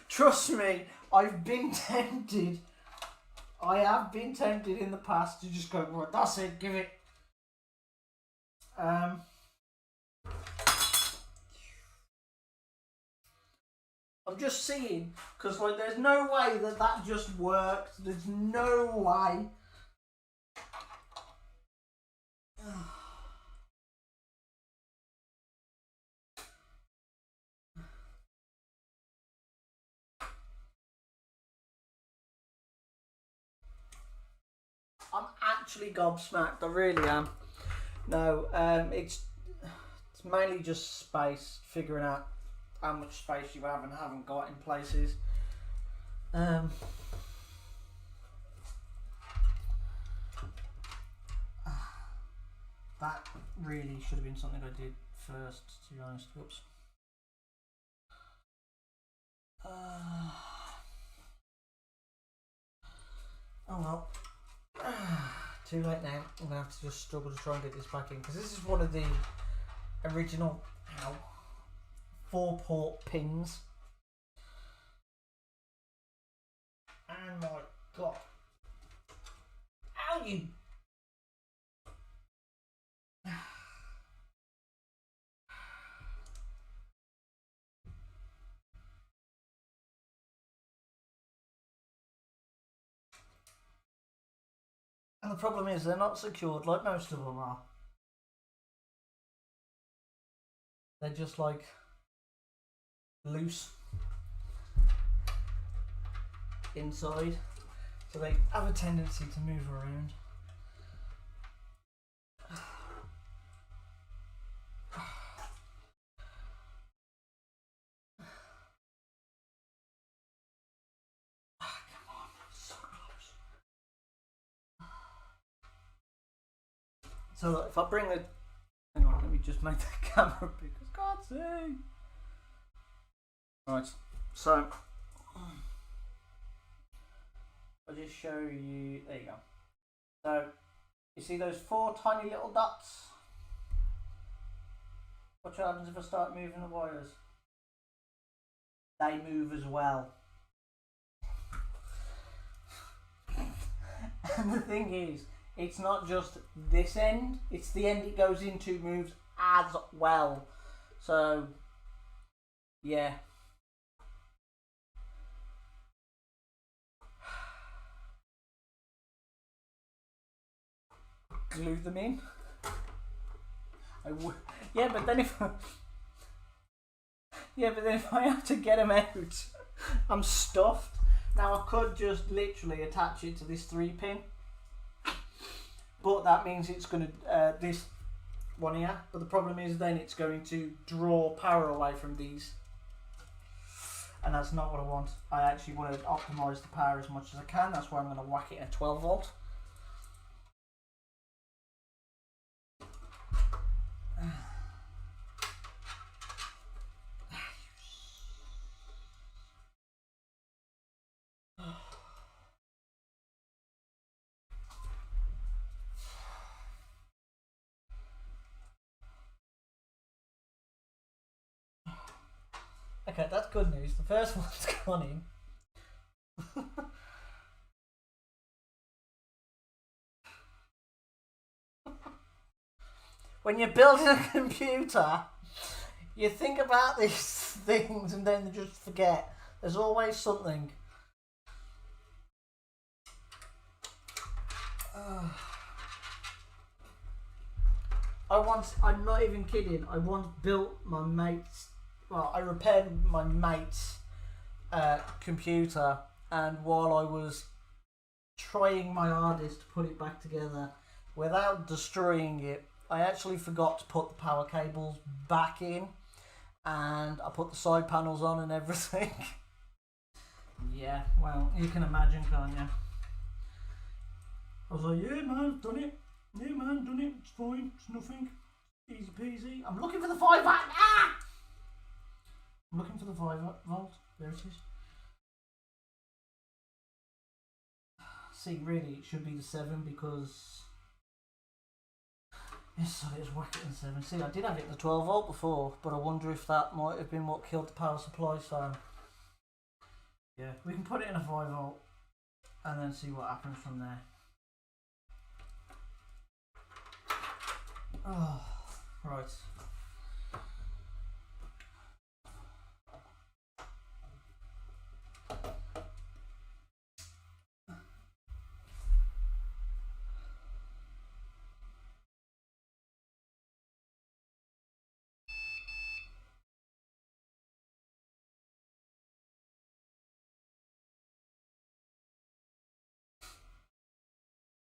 Trust me, I've been tempted. I have been tempted in the past to just go, right, that's it, give it. I'm just seeing, because like, there's no way that that just worked. There's no way. I'm actually gobsmacked. I really am. No, it's mainly just space, figuring out how much space you have and haven't got in places. That really should have been something I did first, to be honest. Whoops. Oh well. Too late now. I'm going to have to just struggle to try and get this back in, because this is one of the original 4-port pins. And my god. Ow, you. And the problem is they're not secured like most of them are. They're just like loose inside, so they have a tendency to move around. So look, if I bring the... Hang on, let me just make the camera big, because I can't see. Right, so... I'll just show you... There you go. So, you see those 4 tiny little dots? Watch what happens if I start moving the wires. They move as well. And the thing is, it's not just this end, it's the end it goes into moves as well. So, yeah. Glue them in. Yeah, but then if I have to get them out, I'm stuffed. Now I could just literally attach it to this 3-pin, but that means it's going to this one here. But the problem is then it's going to draw power away from these, and that's not what I want. I actually want to optimize the power as much as I can. That's why I'm going to whack it in a 12 volt. Okay, that's good news. The first one's gone in. When you're building a computer, you think about these things and then you just forget. There's always something. I'm not even kidding, I once built my mate's, well, I repaired my mate's computer, and while I was trying my hardest to put it back together without destroying it, I actually forgot to put the power cables back in, and I put the side panels on and everything. Yeah, well, you can imagine, can't you? I was like, yeah man, done it. Yeah man, done it. It's fine. It's nothing. Easy peasy. I'm looking for the 5 volt. Ah! I'm looking for the 5 volt. There it is. See, really, it should be the 7 because... Yes, so it's whack it in 7. See, I did have it in the 12 volt before, but I wonder if that might have been what killed the power supply, so... Yeah, we can put it in a 5 volt and then see what happens from there. Oh, right.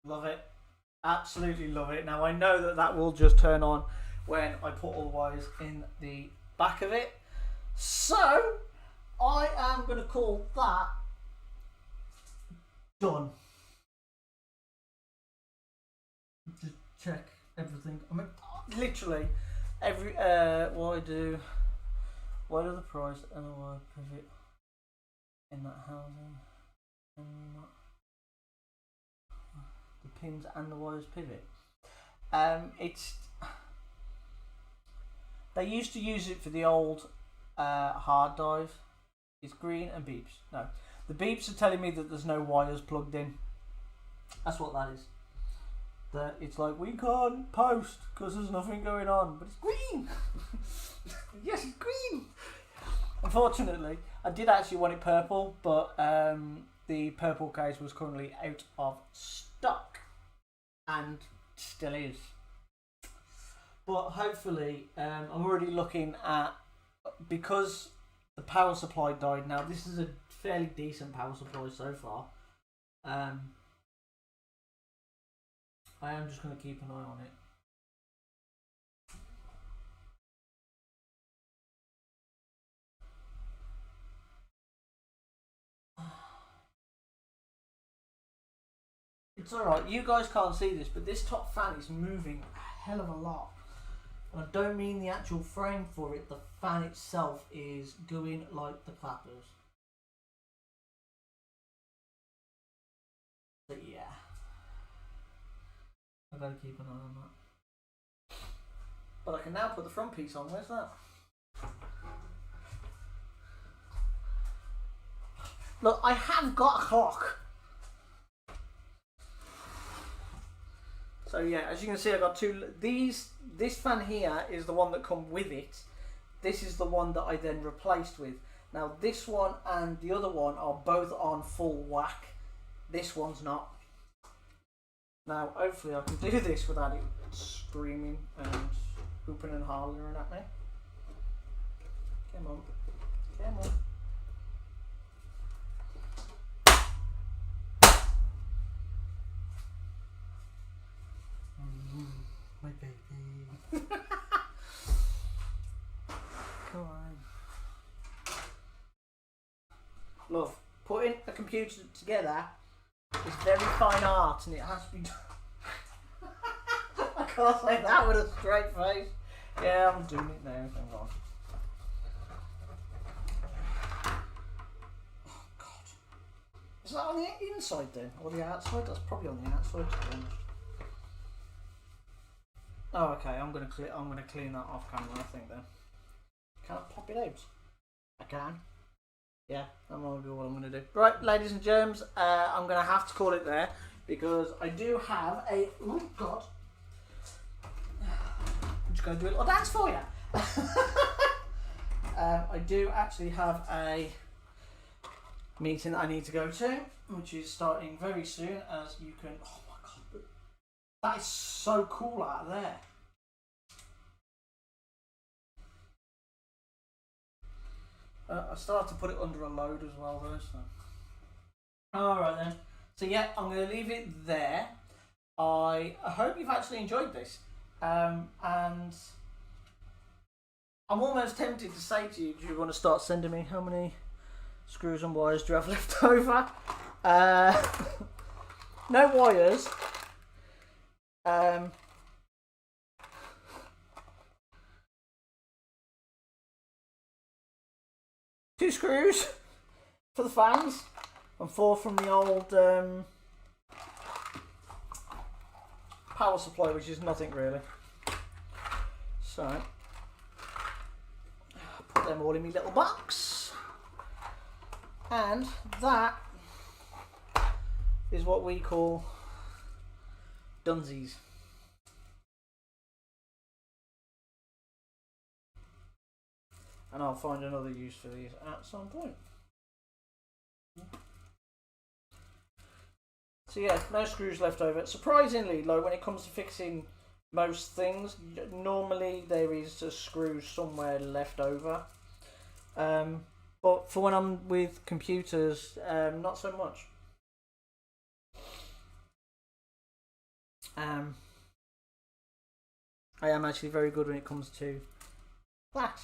Love it. Absolutely love it. Now I know that that will just turn on when I put all the wires in the back of it. So I am going to call that done. Just check everything. I mean, literally every why do the price and the wire pivot in that housing and that. The pins and the wires pivot. It's they used to use it for the old hard drive. It's green and beeps. No, the beeps are telling me that there's no wires plugged in. That's what that is. That it's like we can't post because there's nothing going on, but it's green. Yes, it's green. Unfortunately, I did actually want it purple, but the purple case was currently out of stock, and still is. But hopefully, I'm already looking at, because the power supply died. Now this is a fairly decent power supply so far. I am just going to keep an eye on it. It's alright, you guys can't see this, but this top fan is moving a hell of a lot. And I don't mean the actual frame for it, the fan itself is going like the clappers. But yeah, I've got to keep an eye on that. But I can now put the front piece on, where's that? Look, I have got a clock. So yeah, as you can see, I got two. This fan here is the one that come with it. this is the one that I then replaced with. Now this one and the other one are both on full whack. This one's not. Now hopefully I can do this without it screaming and hooping and hollering at me. Come on. Come on. My baby. Come on. Love, putting a computer together is very fine art and it has to be done. I can't say that with a straight face. Yeah, I'm doing it now. Hang on. Oh, God. Is that on the inside then? Or the outside? That's probably on the outside, to be honest. Oh, okay. I'm gonna clean that off camera, I think then. Can I pop it out? I can. Yeah, that might be what I'm going to do. Right, ladies and germs, I'm going to have to call it there because I do have a... Oh, God. I'm just going to do a little dance for you. I do actually have a meeting that I need to go to, which is starting very soon, as you can... Oh, my God. That is so cool out of there. I started to put it under a load as well though, so. Alright then. So yeah, I'm going to leave it there. I hope you've actually enjoyed this. And I'm almost tempted to say to you, do you want to start sending me how many screws and wires do you have left over? No wires. 2 screws for the fans and 4 from the old power supply, which is nothing really. So put them all in my little box, and that is what we call dunsies. And I'll find another use for these at some point. So yeah, no screws left over. Surprisingly, like when it comes to fixing most things, normally there is a screw somewhere left over. But for when I'm with computers, not so much. I am actually very good when it comes to that.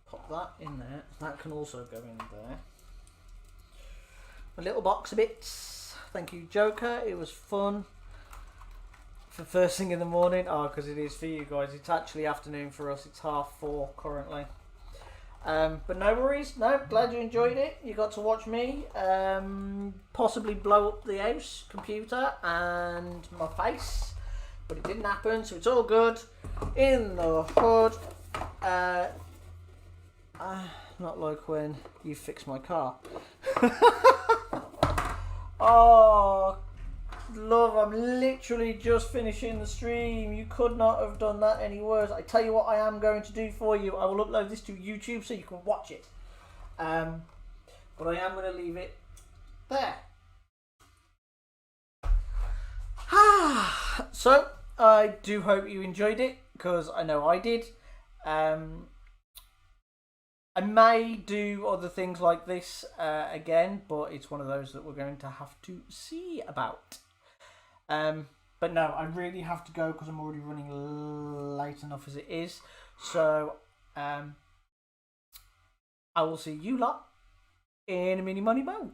Pop that in there. That can also go in there. A little box of bits. Thank you, Joker. It was fun for first thing in the morning. Oh, because it is for you guys. It's actually afternoon for us. It's 4:30 currently. But no worries. No, glad you enjoyed it. You got to watch me possibly blow up the house computer and my face. But it didn't happen, so it's all good. In the hood. Not like when you fix my car. Oh, love, I'm literally just finishing the stream. You could not have done that any worse. I tell you what I am going to do for you. I will upload this to YouTube so you can watch it. But I am going to leave it there. So, I do hope you enjoyed it, because I know I did. I may do other things like this again, but it's one of those that we're going to have to see about. But no, I really have to go because I'm already running late enough as it is. So I will see you lot in a mini money mo.